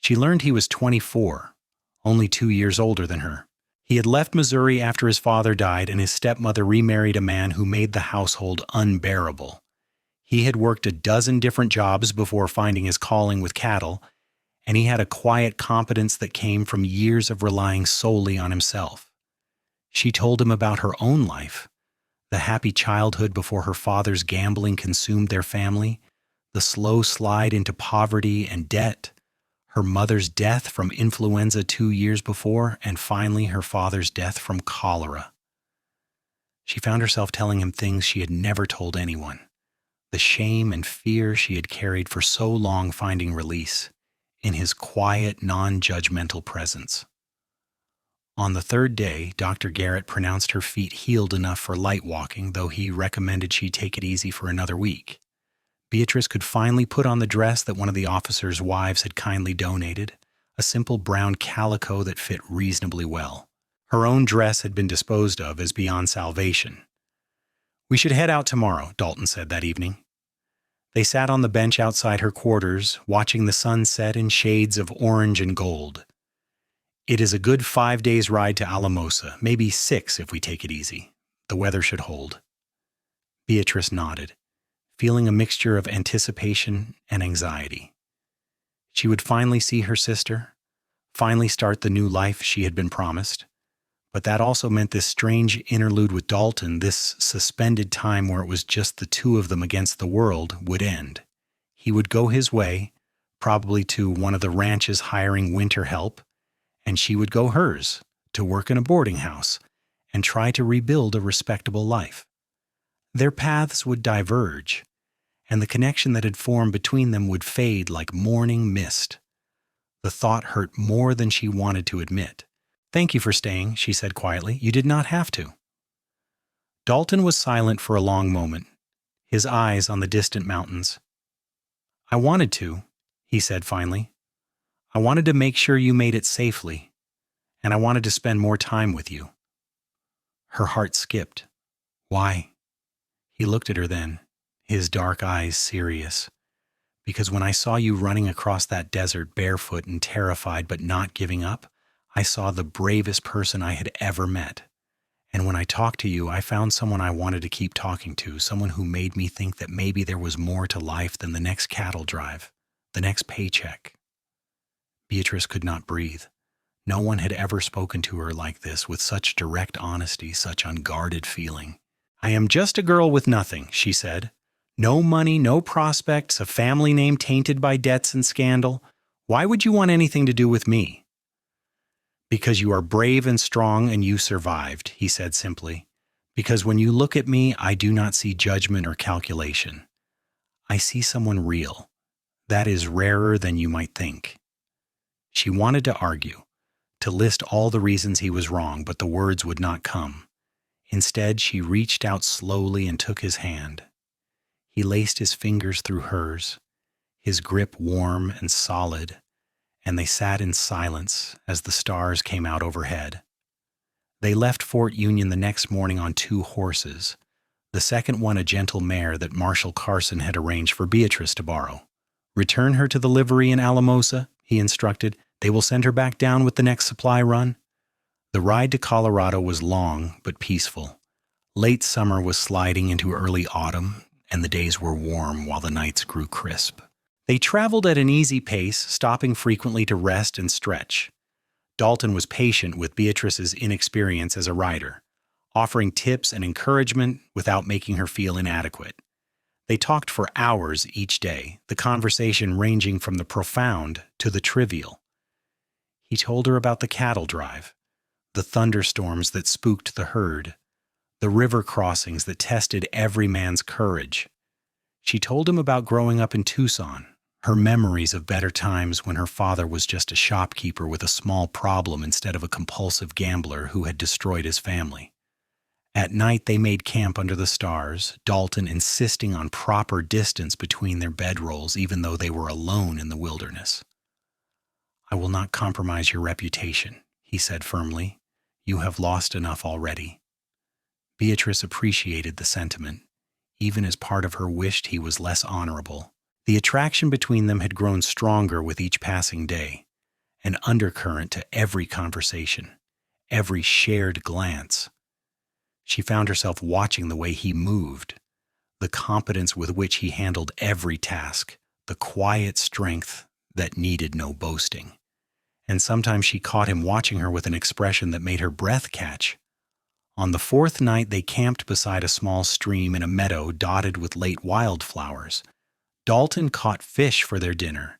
She learned he was 24, only 2 years older than her. He had left Missouri after his father died, and his stepmother remarried a man who made the household unbearable. He had worked a dozen different jobs before finding his calling with cattle, and he had a quiet competence that came from years of relying solely on himself. She told him about her own life, the happy childhood before her father's gambling consumed their family, the slow slide into poverty and debt, her mother's death from influenza 2 years before, and finally her father's death from cholera. She found herself telling him things she had never told anyone, the shame and fear she had carried for so long finding release in his quiet, non-judgmental presence. On the 3rd day, Dr. Garrett pronounced her feet healed enough for light walking, though he recommended she take it easy for another week. Beatrice could finally put on the dress that one of the officers' wives had kindly donated, a simple brown calico that fit reasonably well. Her own dress had been disposed of as beyond salvation. "We should head out tomorrow," Dalton said that evening. They sat on the bench outside her quarters, watching the sun set in shades of orange and gold. "It is a good 5 days' ride to Alamosa, maybe 6 if we take it easy. the weather should hold. Beatrice nodded, feeling a mixture of anticipation and anxiety. She would finally see her sister, finally start the new life she had been promised. But that also meant this strange interlude with Dalton, this suspended time where it was just the two of them against the world, would end. He would go his way, probably to one of the ranches hiring winter help, and she would go hers, to work in a boarding house and try to rebuild a respectable life. Their paths would diverge, and the connection that had formed between them would fade like morning mist. The thought hurt more than she wanted to admit. "Thank you for staying," she said quietly. "You did not have to." Dalton was silent for a long moment, his eyes on the distant mountains. "I wanted to," he said finally. "I wanted to make sure you made it safely, and I wanted to spend more time with you." Her heart skipped. "Why?" He looked at her then, his dark eyes serious. "Because when I saw you running across that desert barefoot and terrified but not giving up, I saw the bravest person I had ever met. And when I talked to you, I found someone I wanted to keep talking to, someone who made me think that maybe there was more to life than the next cattle drive, the next paycheck." Beatrice could not breathe. No one had ever spoken to her like this, with such direct honesty, such unguarded feeling. "I am just a girl with nothing," she said. "No money, no prospects, a family name tainted by debts and scandal. Why would you want anything to do with me?" "Because you are brave and strong and you survived," he said simply. "Because when you look at me, I do not see judgment or calculation. I see someone real. That is rarer than you might think." She wanted to argue, to list all the reasons he was wrong, but the words would not come. Instead, she reached out slowly and took his hand. He laced his fingers through hers, his grip warm and solid, and they sat in silence as the stars came out overhead. They left Fort Union the next morning on 2 horses, the second one a gentle mare that Marshal Carson had arranged for Beatrice to borrow. "Return her to the livery in Alamosa," he instructed. "They will send her back down with the next supply run." The ride to Colorado was long but peaceful. Late summer was sliding into early autumn, and the days were warm while the nights grew crisp. They traveled at an easy pace, stopping frequently to rest and stretch. Dalton was patient with Beatrice's inexperience as a rider, offering tips and encouragement without making her feel inadequate. They talked for hours each day, the conversation ranging from the profound to the trivial. He told her about the cattle drive, the thunderstorms that spooked the herd, the river crossings that tested every man's courage. She told him about growing up in Tucson, her memories of better times when her father was just a shopkeeper with a small problem instead of a compulsive gambler who had destroyed his family. At night they made camp under the stars, Dalton insisting on proper distance between their bedrolls even though they were alone in the wilderness. "I will not compromise your reputation," he said firmly. "You have lost enough already." Beatrice appreciated the sentiment, even as part of her wished he was less honorable. The attraction between them had grown stronger with each passing day, an undercurrent to every conversation, every shared glance. She found herself watching the way he moved, the competence with which he handled every task, the quiet strength that needed no boasting. And sometimes she caught him watching her with an expression that made her breath catch. On the 4th night, they camped beside a small stream in a meadow dotted with late wildflowers. Dalton caught fish for their dinner,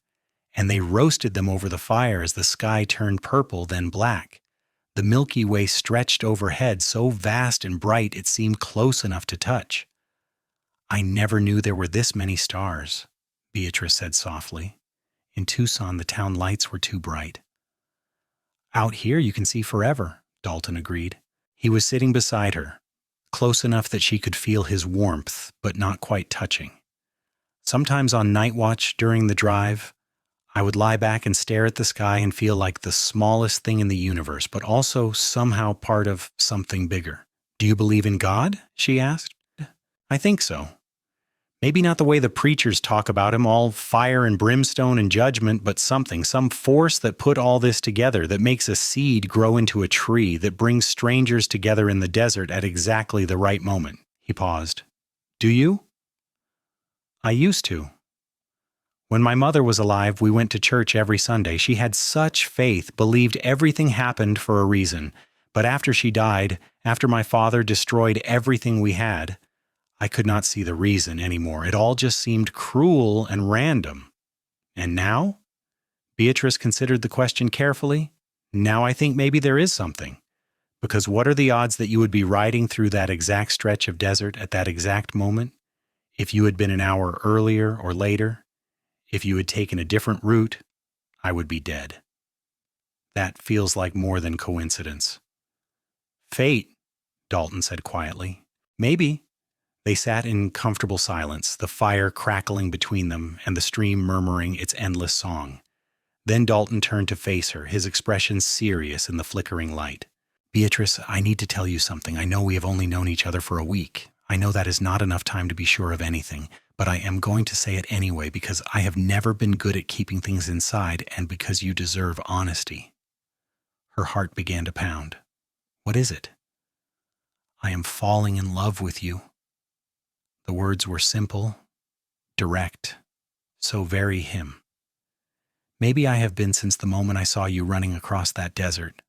and they roasted them over the fire as the sky turned purple, then black. The Milky Way stretched overhead, so vast and bright it seemed close enough to touch. "I never knew there were this many stars," Beatrice said softly. "In Tucson, the town lights were too bright." "Out here you can see forever," Dalton agreed. He was sitting beside her, close enough that she could feel his warmth, but not quite touching. "Sometimes on night watch during the drive, I would lie back and stare at the sky and feel like the smallest thing in the universe, but also somehow part of something bigger." "Do you believe in God?" she asked. "I think so. Maybe not the way the preachers talk about him, all fire and brimstone and judgment, but something, some force that put all this together, that makes a seed grow into a tree, that brings strangers together in the desert at exactly the right moment. He paused. Do you? I used to. When my mother was alive, we went to church every Sunday. She had such faith, believed everything happened for a reason. But after she died, after my father destroyed everything we had, I could not see the reason anymore. It all just seemed cruel and random. And now? Beatrice considered the question carefully. Now I think maybe there is something. Because what are the odds that you would be riding through that exact stretch of desert at that exact moment? If you had been an hour earlier or later, if you had taken a different route, I would be dead. That feels like more than coincidence. Fate, Dalton said quietly. Maybe. They sat in comfortable silence, the fire crackling between them and the stream murmuring its endless song. Then Dalton turned to face her, his expression serious in the flickering light. Beatrice, I need to tell you something. I know we have only known each other for a week. I know that is not enough time to be sure of anything, but I am going to say it anyway because I have never been good at keeping things inside and because you deserve honesty. Her heart began to pound. What is it? I am falling in love with you. The words were simple, direct, so very him. Maybe I have been since the moment I saw you running across that desert.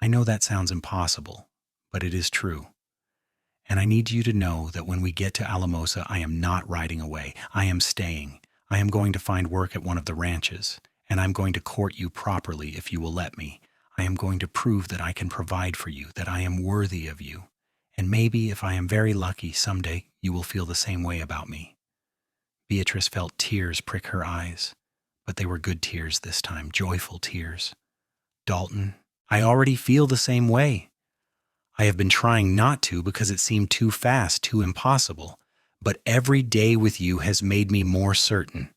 I know that sounds impossible, but it is true. And I need you to know that when we get to Alamosa, I am not riding away. I am staying. I am going to find work at one of the ranches, and I'm going to court you properly if you will let me. I am going to prove that I can provide for you, that I am worthy of you. And maybe, if I am very lucky, someday you will feel the same way about me. Beatrice felt tears prick her eyes, but they were good tears this time, joyful tears. Dalton, I already feel the same way. I have been trying not to because it seemed too fast, too impossible. But every day with you has made me more certain.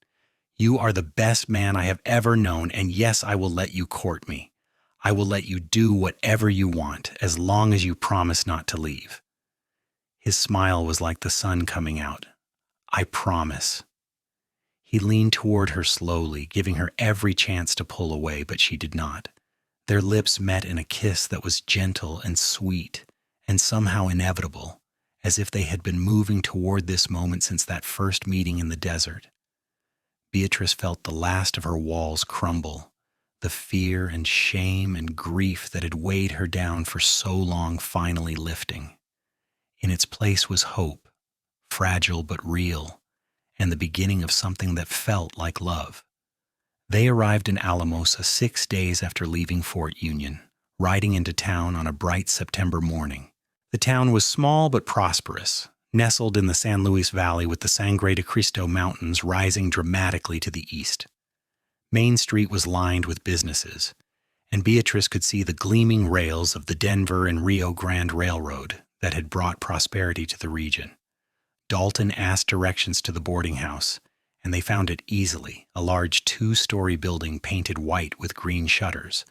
You are the best man I have ever known, and yes, I will let you court me. I will let you do whatever you want, as long as you promise not to leave. His smile was like the sun coming out. I promise. He leaned toward her slowly, giving her every chance to pull away, but she did not. Their lips met in a kiss that was gentle and sweet, and somehow inevitable, as if they had been moving toward this moment since that first meeting in the desert. Beatrice felt the last of her walls crumble, the fear and shame and grief that had weighed her down for so long finally lifting. In its place was hope, fragile but real, and the beginning of something that felt like love. They arrived in Alamosa 6 days after leaving Fort Union, riding into town on a bright September morning. The town was small but prosperous, nestled in the San Luis Valley with the Sangre de Cristo Mountains rising dramatically to the east. Main Street was lined with businesses, and Beatrice could see the gleaming rails of the Denver and Rio Grande Railroad that had brought prosperity to the region. Dalton asked directions to the boarding house, and they found it easily, a large 2-story building painted white with green shutters.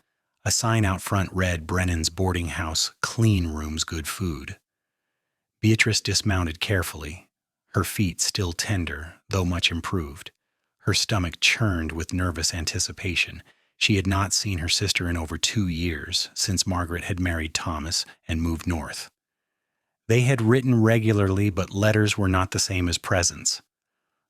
A sign out front read Brennan's Boarding House, Clean Rooms, Good Food. Beatrice dismounted carefully, her feet still tender, though much improved. Her stomach churned with nervous anticipation. She had not seen her sister in over 2 years, since Margaret had married Thomas and moved north. They had written regularly, but letters were not the same as presents.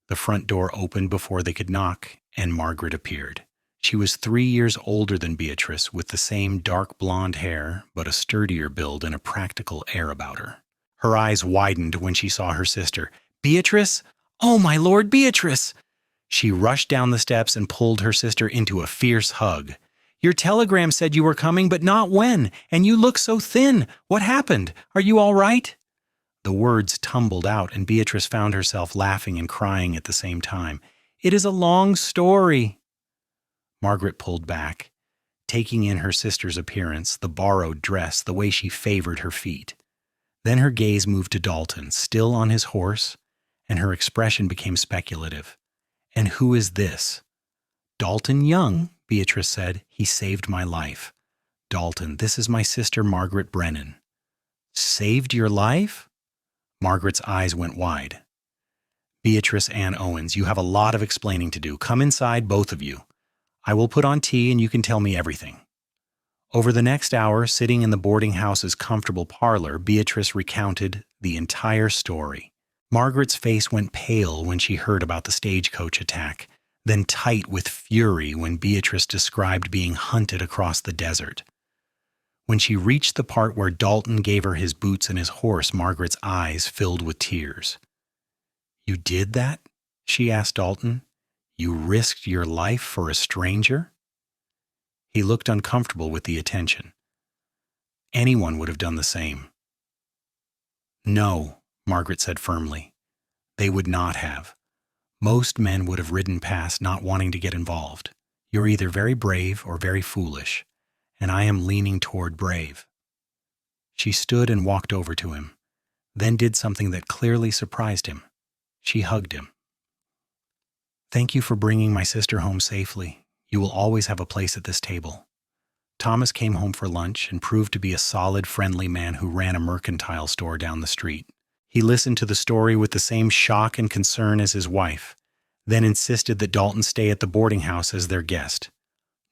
The front door opened before they could knock, and Margaret appeared. She was 3 years older than Beatrice, with the same dark blonde hair, but a sturdier build and a practical air about her. Her eyes widened when she saw her sister. "Beatrice? Oh, my Lord, Beatrice!" She rushed down the steps and pulled her sister into a fierce hug. "Your telegram said you were coming, but not when, and you look so thin. What happened? Are you all right?" The words tumbled out, and Beatrice found herself laughing and crying at the same time. "It is a long story." Margaret pulled back, taking in her sister's appearance, the borrowed dress, the way she favored her feet. Then her gaze moved to Dalton, still on his horse, and her expression became speculative. "And who is this?" "Dalton Young," Beatrice said. "He saved my life." "Dalton, this is my sister Margaret Brennan." "Saved your life?" Margaret's eyes went wide. Beatrice Ann Owens, you have a lot of explaining to do. Come inside, both of you. I will put on tea and you can tell me everything." Over the next hour, sitting in the boarding house's comfortable parlor, Beatrice recounted the entire story. Margaret's face went pale when she heard about the stagecoach attack, then tight with fury when Beatrice described being hunted across the desert. When she reached the part where Dalton gave her his boots and his horse, Margaret's eyes filled with tears. "You did that?" she asked Dalton. "You risked your life for a stranger?" He looked uncomfortable with the attention. Anyone would have done the same. "No," Margaret said firmly. "They would not have. Most men would have ridden past, not wanting to get involved. You're either very brave or very foolish, and I am leaning toward brave." She stood and walked over to him, then did something that clearly surprised him. She hugged him. "Thank you for bringing my sister home safely. You will always have a place at this table." Thomas came home for lunch and proved to be a solid, friendly man who ran a mercantile store down the street. He listened to the story with the same shock and concern as his wife, then insisted that Dalton stay at the boarding house as their guest.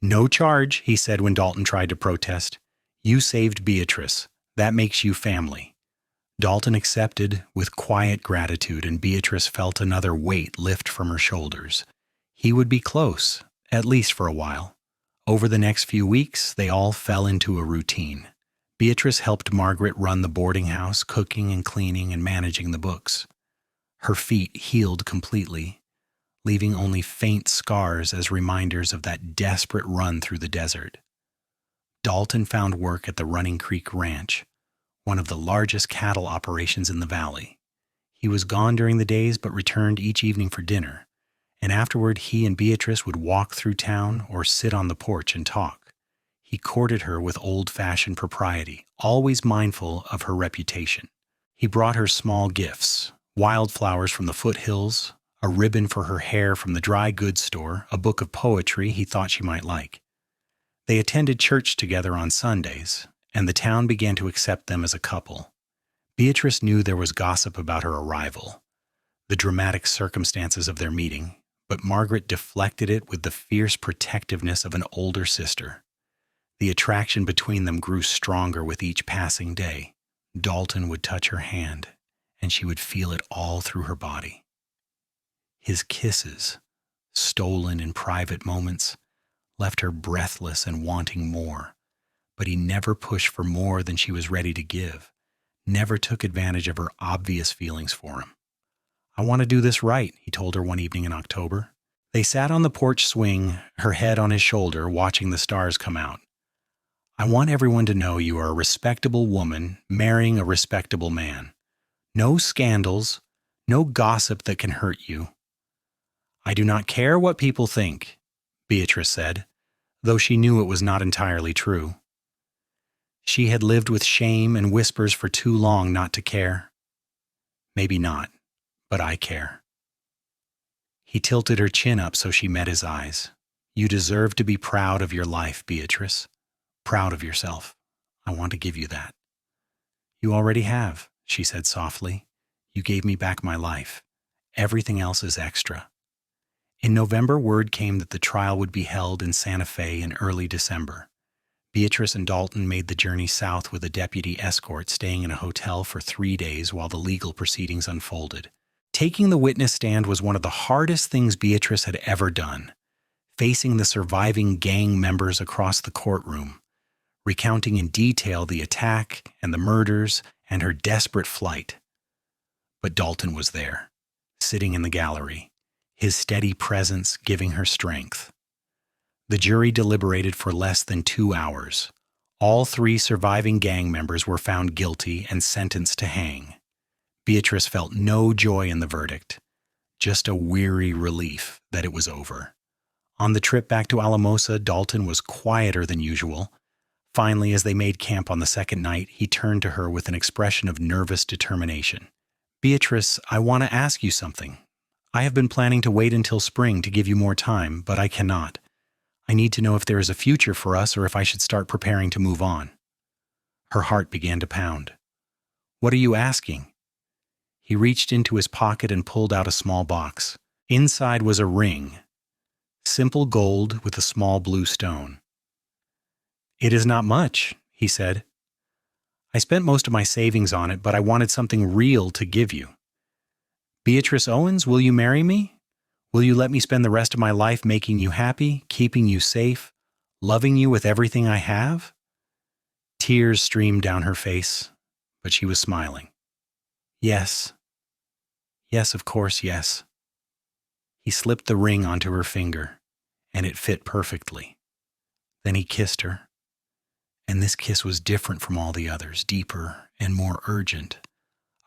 "No charge," he said when Dalton tried to protest. "You saved Beatrice. That makes you family." Dalton accepted with quiet gratitude, and Beatrice felt another weight lift from her shoulders. He would be close, at least for a while. Over the next few weeks, they all fell into a routine. Beatrice helped Margaret run the boarding house, cooking and cleaning and managing the books. Her feet healed completely, leaving only faint scars as reminders of that desperate run through the desert. Dalton found work at the Running Creek Ranch, one of the largest cattle operations in the valley. He was gone during the days but returned each evening for dinner, and afterward he and Beatrice would walk through town or sit on the porch and talk. He courted her with old-fashioned propriety, always mindful of her reputation. He brought her small gifts: wildflowers from the foothills, a ribbon for her hair from the dry goods store, a book of poetry he thought she might like. They attended church together on Sundays, and the town began to accept them as a couple. Beatrice knew there was gossip about her arrival, the dramatic circumstances of their meeting, but Margaret deflected it with the fierce protectiveness of an older sister. The attraction between them grew stronger with each passing day. Dalton would touch her hand, and she would feel it all through her body. His kisses, stolen in private moments, left her breathless and wanting more, but he never pushed for more than she was ready to give, never took advantage of her obvious feelings for him. "I want to do this right," he told her one evening in October. They sat on the porch swing, her head on his shoulder, watching the stars come out. "I want everyone to know you are a respectable woman marrying a respectable man. No scandals, no gossip that can hurt you." "I do not care what people think," Beatrice said, though she knew it was not entirely true. She had lived with shame and whispers for too long not to care. "Maybe not, but I care." He tilted her chin up so she met his eyes. "You deserve to be proud of your life, Beatrice. Proud of yourself. I want to give you that." "You already have," she said softly. "You gave me back my life. Everything else is extra." In November, word came that the trial would be held in Santa Fe in early December. Beatrice and Dalton made the journey south with a deputy escort, staying in a hotel for 3 days while the legal proceedings unfolded. Taking the witness stand was one of the hardest things Beatrice had ever done, facing the surviving gang members across the courtroom, recounting in detail the attack and the murders and her desperate flight. But Dalton was there, sitting in the gallery, his steady presence giving her strength. The jury deliberated for less than 2 hours. All 3 surviving gang members were found guilty and sentenced to hang. Beatrice felt no joy in the verdict, just a weary relief that it was over. On the trip back to Alamosa, Dalton was quieter than usual. Finally, as they made camp on the second night, he turned to her with an expression of nervous determination. "Beatrice, I want to ask you something. I have been planning to wait until spring to give you more time, but I cannot. I need to know if there is a future for us or if I should start preparing to move on." Her heart began to pound. "What are you asking?" He reached into his pocket and pulled out a small box. Inside was a ring, simple gold with a small blue stone. "It is not much," he said. "I spent most of my savings on it, but I wanted something real to give you. Beatrice Owens, will you marry me? Will you let me spend the rest of my life making you happy, keeping you safe, loving you with everything I have?" Tears streamed down her face, but she was smiling. "Yes. Yes, of course, yes." He slipped the ring onto her finger, and it fit perfectly. Then he kissed her, and this kiss was different from all the others, deeper and more urgent,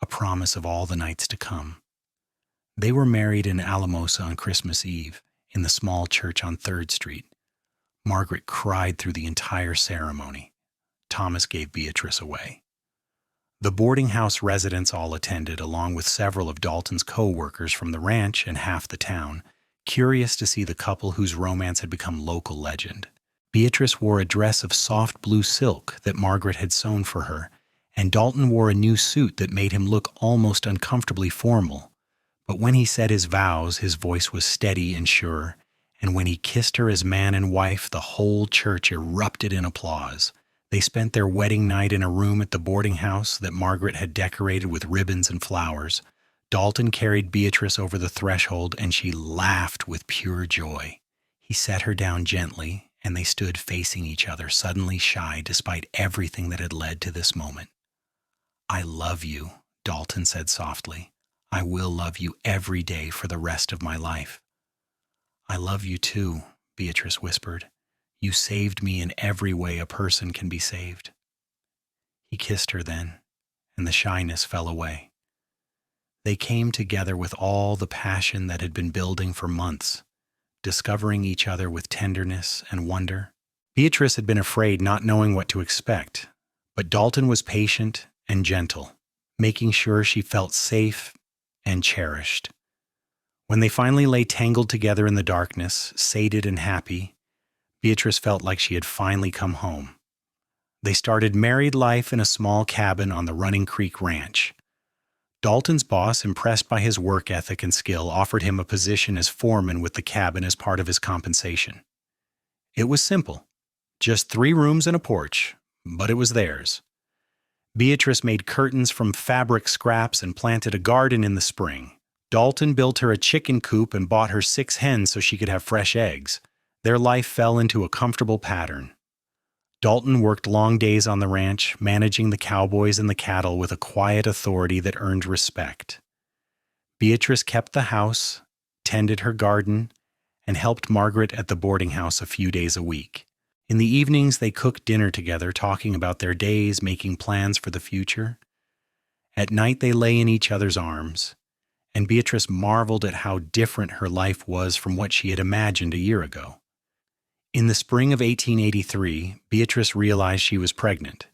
a promise of all the nights to come. They were married in Alamosa on Christmas Eve, in the small church on 3rd Street. Margaret cried through the entire ceremony. Thomas gave Beatrice away. The boarding house residents all attended, along with several of Dalton's co-workers from the ranch and half the town, curious to see the couple whose romance had become local legend. Beatrice wore a dress of soft blue silk that Margaret had sewn for her, and Dalton wore a new suit that made him look almost uncomfortably formal. But when he said his vows, his voice was steady and sure, and when he kissed her as man and wife, the whole church erupted in applause. They spent their wedding night in a room at the boarding house that Margaret had decorated with ribbons and flowers. Dalton carried Beatrice over the threshold, and she laughed with pure joy. He set her down gently, and they stood facing each other, suddenly shy despite everything that had led to this moment. "I love you," Dalton said softly. "I will love you every day for the rest of my life." "I love you too," Beatrice whispered. "You saved me in every way a person can be saved." He kissed her then, and the shyness fell away. They came together with all the passion that had been building for months, discovering each other with tenderness and wonder. Beatrice had been afraid, not knowing what to expect, but Dalton was patient and gentle, making sure she felt safe and cherished. When they finally lay tangled together in the darkness, sated and happy, Beatrice felt like she had finally come home. They started married life in a small cabin on the Running Creek Ranch. Dalton's boss, impressed by his work ethic and skill, offered him a position as foreman with the cabin as part of his compensation. It was simple, just 3 rooms and a porch, but it was theirs. Beatrice made curtains from fabric scraps and planted a garden in the spring. Dalton built her a chicken coop and bought her 6 hens so she could have fresh eggs. Their life fell into a comfortable pattern. Dalton worked long days on the ranch, managing the cowboys and the cattle with a quiet authority that earned respect. Beatrice kept the house, tended her garden, and helped Margaret at the boarding house a few days a week. In the evenings, they cooked dinner together, talking about their days, making plans for the future. At night, they lay in each other's arms, and Beatrice marveled at how different her life was from what she had imagined a year ago. In the spring of 1883, Beatrice realized she was pregnant.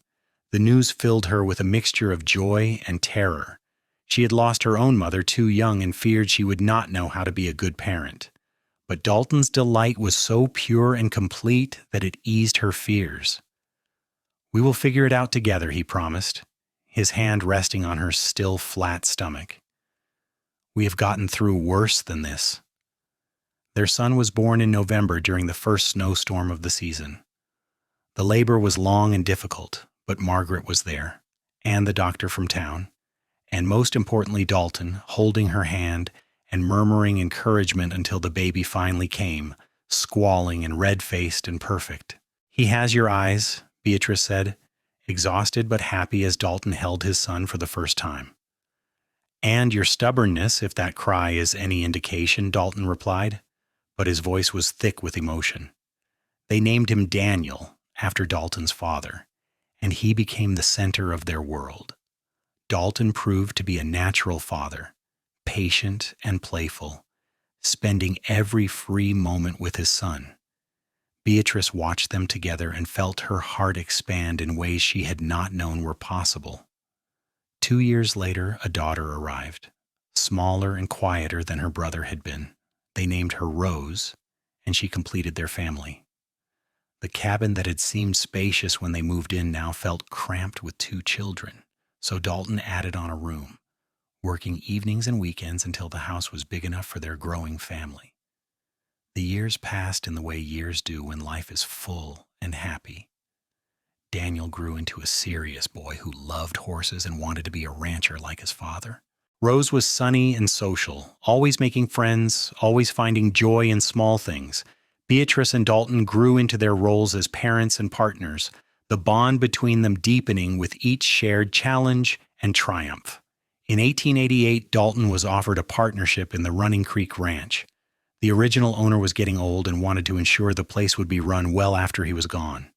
The news filled her with a mixture of joy and terror. She had lost her own mother too young and feared she would not know how to be a good parent. But Dalton's delight was so pure and complete that it eased her fears. "We will figure it out together," he promised, his hand resting on her still flat stomach. "We have gotten through worse than this." Their son was born in November during the first snowstorm of the season. The labor was long and difficult, but Margaret was there, and the doctor from town, and most importantly Dalton, holding her hand and murmuring encouragement until the baby finally came, squalling and red-faced and perfect. "He has your eyes," Beatrice said, exhausted but happy as Dalton held his son for the first time. "And your stubbornness, if that cry is any indication," Dalton replied, but his voice was thick with emotion. They named him Daniel, after Dalton's father, and he became the center of their world. Dalton proved to be a natural father, patient and playful, spending every free moment with his son. Beatrice watched them together and felt her heart expand in ways she had not known were possible. 2 years later, a daughter arrived, smaller and quieter than her brother had been. They named her Rose, and she completed their family. The cabin that had seemed spacious when they moved in now felt cramped with 2 children, so Dalton added on a room. working evenings and weekends until the house was big enough for their growing family. The years passed in the way years do when life is full and happy. Daniel grew into a serious boy who loved horses and wanted to be a rancher like his father. Rose was sunny and social, always making friends, always finding joy in small things. Beatrice and Dalton grew into their roles as parents and partners, the bond between them deepening with each shared challenge and triumph. In 1888, Dalton was offered a partnership in the Running Creek Ranch. The original owner was getting old and wanted to ensure the place would be run well after he was gone.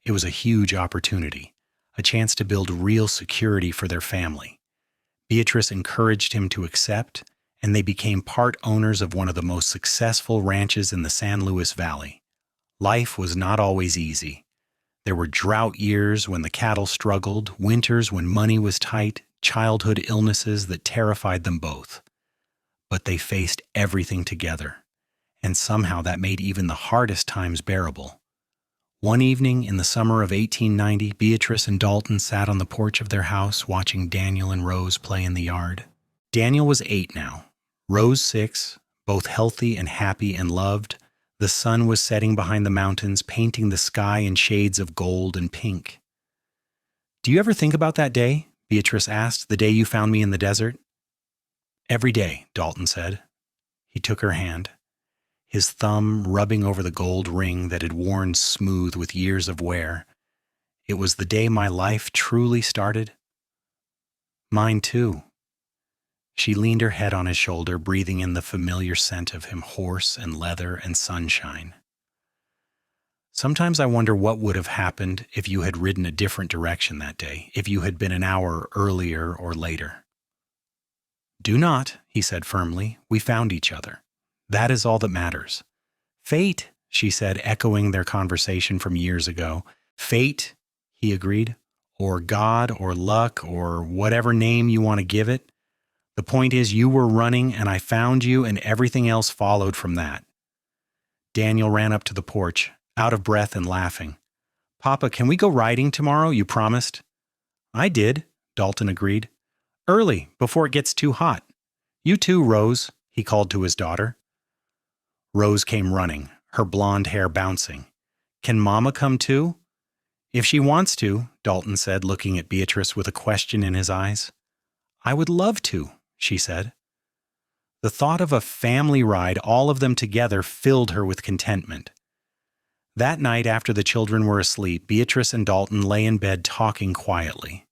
It was a huge opportunity, a chance to build real security for their family. Beatrice encouraged him to accept, and they became part owners of one of the most successful ranches in the San Luis Valley. Life was not always easy. There were drought years when the cattle struggled, winters when money was tight, childhood illnesses that terrified them both. But they faced everything together, and somehow that made even the hardest times bearable. One evening in the summer of 1890, Beatrice and Dalton sat on the porch of their house watching Daniel and Rose play in the yard. Daniel was 8 now, Rose 6, both healthy and happy and loved. The sun was setting behind the mountains, painting the sky in shades of gold and pink. "Do you ever think about that day?" Beatrice asked, "the day you found me in the desert?" "Every day," Dalton said. He took her hand, his thumb rubbing over the gold ring that had worn smooth with years of wear. "It was the day my life truly started." "Mine too." She leaned her head on his shoulder, breathing in the familiar scent of him, horse and leather and sunshine. "Sometimes I wonder what would have happened if you had ridden a different direction that day, if you had been an hour earlier or later." "Do not," he said firmly. "We found each other. That is all that matters." "Fate," she said, echoing their conversation from years ago. "Fate," he agreed, "or God, or luck, or whatever name you want to give it. The point is you were running and I found you and everything else followed from that." Daniel ran up to the porch, out of breath and laughing. "Papa, can we go riding tomorrow? You promised." "I did," Dalton agreed. "Early, before it gets too hot. You too, Rose," he called to his daughter. Rose came running, her blonde hair bouncing. "Can Mama come too?" "If she wants to," Dalton said, looking at Beatrice with a question in his eyes. "I would love to," she said. The thought of a family ride, all of them together, filled her with contentment. That night, after the children were asleep, Beatrice and Dalton lay in bed talking quietly.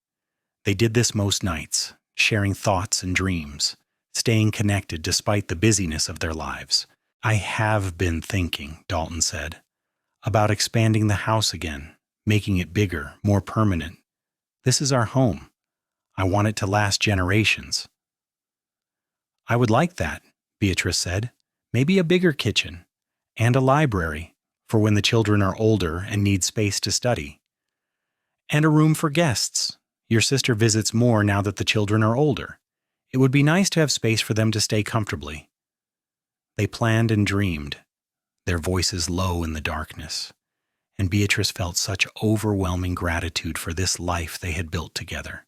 They did this most nights, sharing thoughts and dreams, staying connected despite the busyness of their lives. "I have been thinking," Dalton said, "about expanding the house again, making it bigger, more permanent. This is our home. I want it to last generations." "I would like that," Beatrice said. "Maybe a bigger kitchen and a library for when the children are older and need space to study. And a room for guests. Your sister visits more now that the children are older. It would be nice to have space for them to stay comfortably." They planned and dreamed, their voices low in the darkness, and Beatrice felt such overwhelming gratitude for this life they had built together.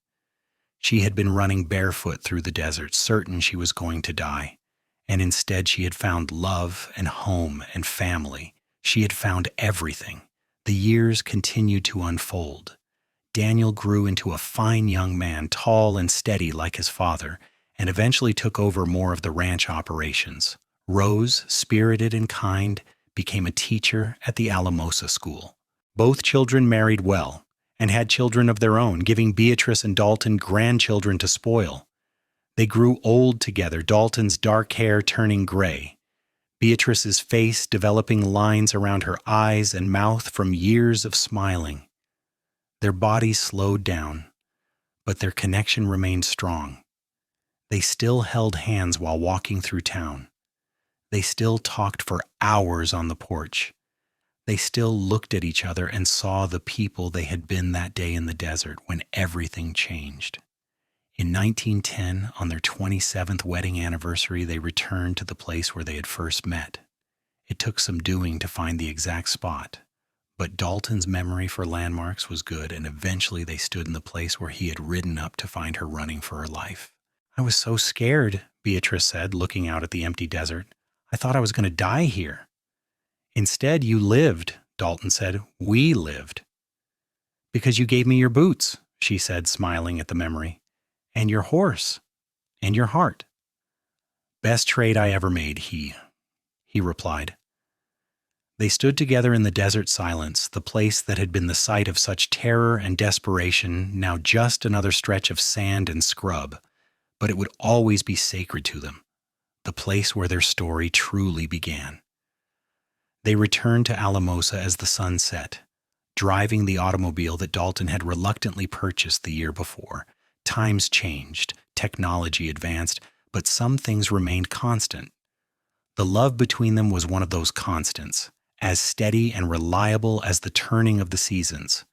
She had been running barefoot through the desert, certain she was going to die, and instead she had found love and home and family. She had found everything. The years continued to unfold. Daniel grew into a fine young man, tall and steady like his father, and eventually took over more of the ranch operations. Rose, spirited and kind, became a teacher at the Alamosa School. Both children married well and had children of their own, giving Beatrice and Dalton grandchildren to spoil. They grew old together, Dalton's dark hair turning gray, Beatrice's face developing lines around her eyes and mouth from years of smiling. Their bodies slowed down, but their connection remained strong. They still held hands while walking through town. They still talked for hours on the porch. They still looked at each other and saw the people they had been that day in the desert when everything changed. In 1910, on their 27th wedding anniversary, they returned to the place where they had first met. It took some doing to find the exact spot, but Dalton's memory for landmarks was good, and eventually they stood in the place where he had ridden up to find her running for her life. I was so scared, Beatrice said, looking out at the empty desert. I thought I was going to die here. Instead, you lived, Dalton said. We lived. Because you gave me your boots, she said, smiling at the memory. And your horse. And your heart. Best trade I ever made, he replied. They stood together in the desert silence, the place that had been the site of such terror and desperation, now just another stretch of sand and scrub, but it would always be sacred to them, the place where their story truly began. They returned to Alamosa as the sun set, driving the automobile that Dalton had reluctantly purchased the year before. Times changed, technology advanced, but some things remained constant. The love between them was one of those constants, as steady and reliable as the turning of the seasons.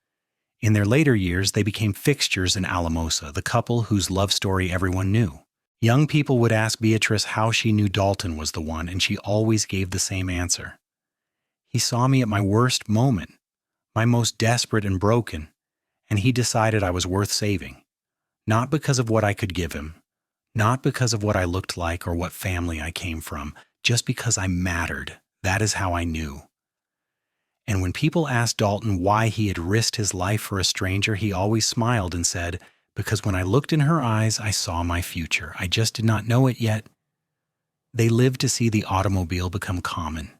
In their later years, they became fixtures in Alamosa, the couple whose love story everyone knew. Young people would ask Beatrice how she knew Dalton was the one, and she always gave the same answer. He saw me at my worst moment, my most desperate and broken, and he decided I was worth saving. Not because of what I could give him, not because of what I looked like or what family I came from, just because I mattered. That is how I knew. And when people asked Dalton why he had risked his life for a stranger, he always smiled and said, because when I looked in her eyes, I saw my future. I just did not know it yet. They lived to see the automobile become common,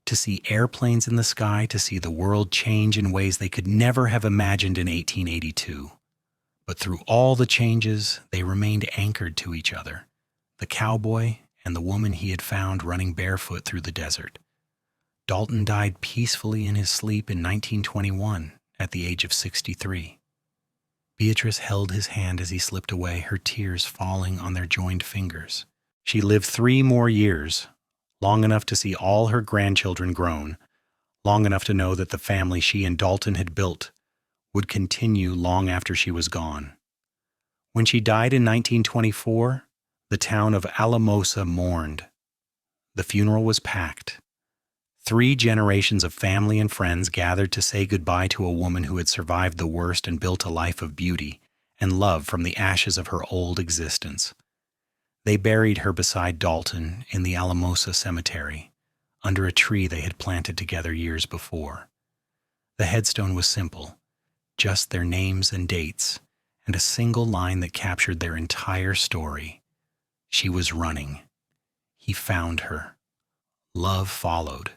to see airplanes in the sky, to see the world change in ways they could never have imagined in 1882. But through all the changes, they remained anchored to each other, the cowboy and the woman he had found running barefoot through the desert. Dalton died peacefully in his sleep in 1921 at the age of 63. Beatrice held his hand as he slipped away, her tears falling on their joined fingers. She lived 3 more years, long enough to see all her grandchildren grown, long enough to know that the family she and Dalton had built would continue long after she was gone. When she died in 1924, the town of Alamosa mourned. The funeral was packed. 3 generations of family and friends gathered to say goodbye to a woman who had survived the worst and built a life of beauty and love from the ashes of her old existence. They buried her beside Dalton in the Alamosa cemetery, under a tree they had planted together years before. The headstone was simple, just their names and dates, and a single line that captured their entire story. She was running. He found her. Love followed.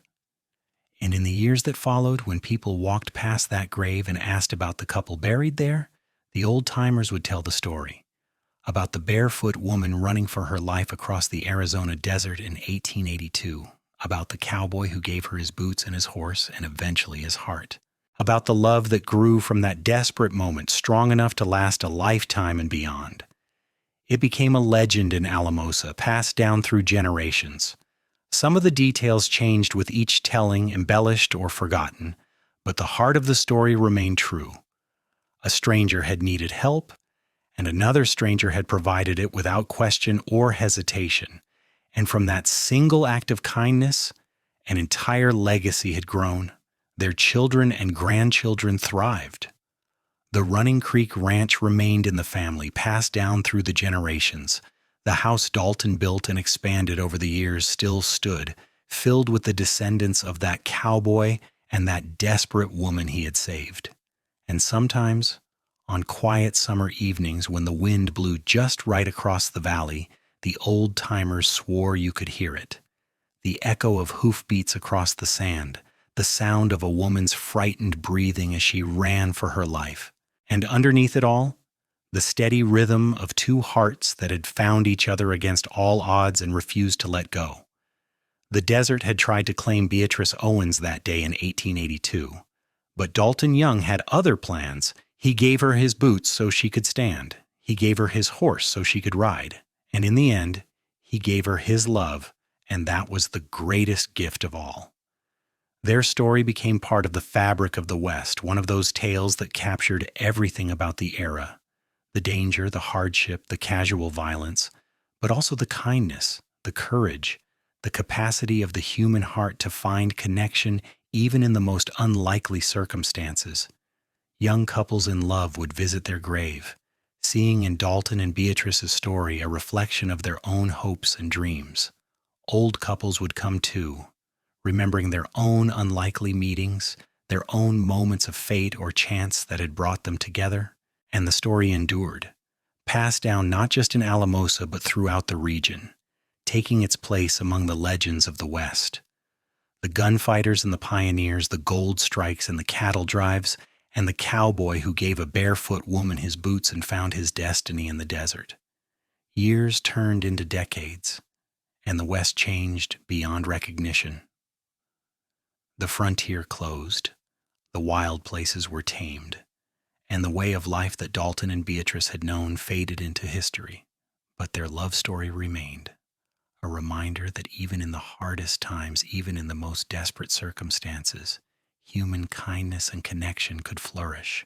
And in the years that followed, when people walked past that grave and asked about the couple buried there, the old-timers would tell the story about the barefoot woman running for her life across the Arizona desert in 1882, about the cowboy who gave her his boots and his horse and eventually his heart, about the love that grew from that desperate moment, strong enough to last a lifetime and beyond. It became a legend in Alamosa, passed down through generations. Some of the details changed with each telling, embellished or forgotten, but the heart of the story remained true. A stranger had needed help, and another stranger had provided it without question or hesitation. And from that single act of kindness, an entire legacy had grown. Their children and grandchildren thrived. The Running Creek Ranch remained in the family, passed down through the generations. The house Dalton built and expanded over the years still stood, filled with the descendants of that cowboy and that desperate woman he had saved. And sometimes, on quiet summer evenings when the wind blew just right across the valley, the old-timers swore you could hear it. The echo of hoofbeats across the sand, the sound of a woman's frightened breathing as she ran for her life. And underneath it all, the steady rhythm of 2 hearts that had found each other against all odds and refused to let go. The desert had tried to claim Beatrice Owens that day in 1882, but Dalton Young had other plans. He gave her his boots so she could stand. He gave her his horse so she could ride. And in the end, he gave her his love, and that was the greatest gift of all. Their story became part of the fabric of the West, one of those tales that captured everything about the era. The danger, the hardship, the casual violence, but also the kindness, the courage, the capacity of the human heart to find connection even in the most unlikely circumstances. Young couples in love would visit their grave, seeing in Dalton and Beatrice's story a reflection of their own hopes and dreams. Old couples would come too, remembering their own unlikely meetings, their own moments of fate or chance that had brought them together, and the story endured, passed down not just in Alamosa but throughout the region, taking its place among the legends of the West. The gunfighters and the pioneers, the gold strikes and the cattle drives, and the cowboy who gave a barefoot woman his boots and found his destiny in the desert. Years turned into decades, and the West changed beyond recognition. The frontier closed, the wild places were tamed, and the way of life that Dalton and Beatrice had known faded into history, but their love story remained, a reminder that even in the hardest times, even in the most desperate circumstances, human kindness and connection could flourish.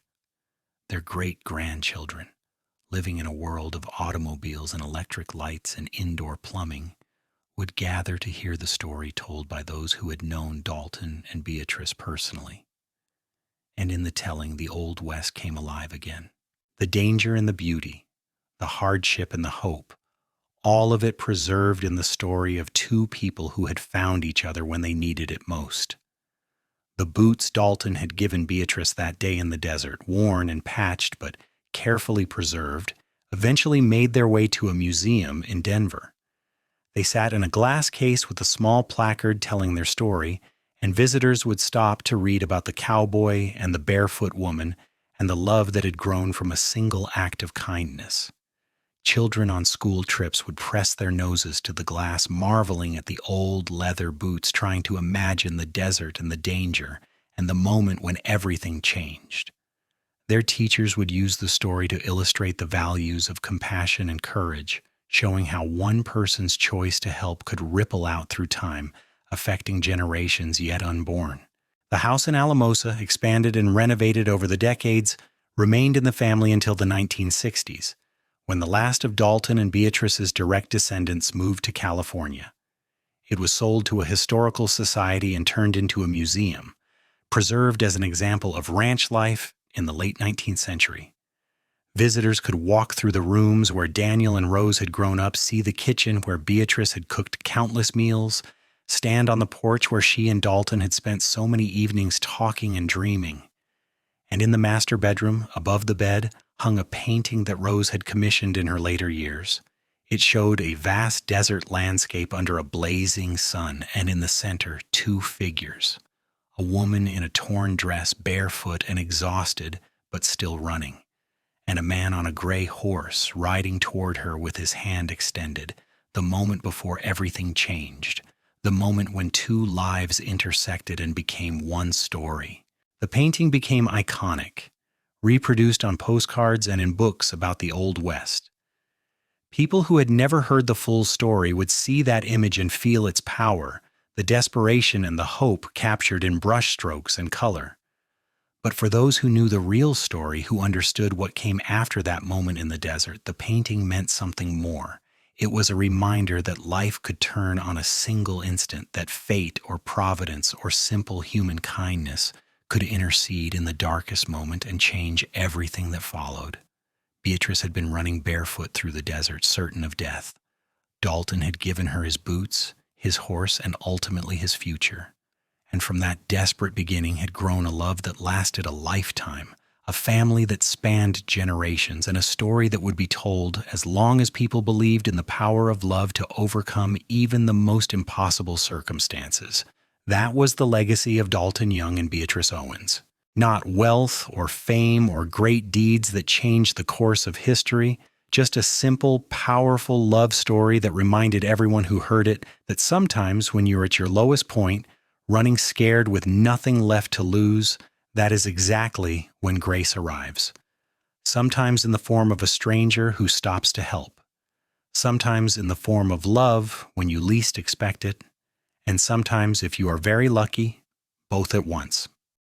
Their great-grandchildren, living in a world of automobiles and electric lights and indoor plumbing, would gather to hear the story told by those who had known Dalton and Beatrice personally. And in the telling, the Old West came alive again. The danger and the beauty, the hardship and the hope, all of it preserved in the story of two people who had found each other when they needed it most. The boots Dalton had given Beatrice that day in the desert, worn and patched but carefully preserved, eventually made their way to a museum in Denver. They sat in a glass case with a small placard telling their story, and visitors would stop to read about the cowboy and the barefoot woman and the love that had grown from a single act of kindness. Children on school trips would press their noses to the glass, marveling at the old leather boots, trying to imagine the desert and the danger and the moment when everything changed. Their teachers would use the story to illustrate the values of compassion and courage, showing how one person's choice to help could ripple out through time, affecting generations yet unborn. The house in Alamosa, expanded and renovated over the decades, remained in the family until the 1960s, when the last of Dalton and Beatrice's direct descendants moved to California. It was sold to a historical society and turned into a museum, preserved as an example of ranch life in the late 19th century. Visitors could walk through the rooms where Daniel and Rose had grown up, see the kitchen where Beatrice had cooked countless meals, stand on the porch where she and Dalton had spent so many evenings talking and dreaming. And in the master bedroom, above the bed, hung a painting that Rose had commissioned in her later years. It showed a vast desert landscape under a blazing sun, and in the center, two figures. A woman in a torn dress, barefoot and exhausted, but still running, and a man on a gray horse riding toward her with his hand extended, the moment before everything changed, the moment when two lives intersected and became one story. The painting became iconic, reproduced on postcards and in books about the Old West. People who had never heard the full story would see that image and feel its power, the desperation and the hope captured in brushstrokes and color. But for those who knew the real story, who understood what came after that moment in the desert, the painting meant something more. It was a reminder that life could turn on a single instant, that fate or providence or simple human kindness could intercede in the darkest moment and change everything that followed. Beatrice had been running barefoot through the desert, certain of death. Dalton had given her his boots, his horse, and ultimately his future. And from that desperate beginning had grown a love that lasted a lifetime, a family that spanned generations, and a story that would be told as long as people believed in the power of love to overcome even the most impossible circumstances. That was the legacy of Dalton Young and Beatrice Owens. Not wealth or fame or great deeds that changed the course of history, just a simple, powerful love story that reminded everyone who heard it that sometimes when you're at your lowest point, running scared with nothing left to lose, that is exactly when grace arrives. Sometimes in the form of a stranger who stops to help. Sometimes in the form of love when you least expect it. And sometimes, if you are very lucky, both at once.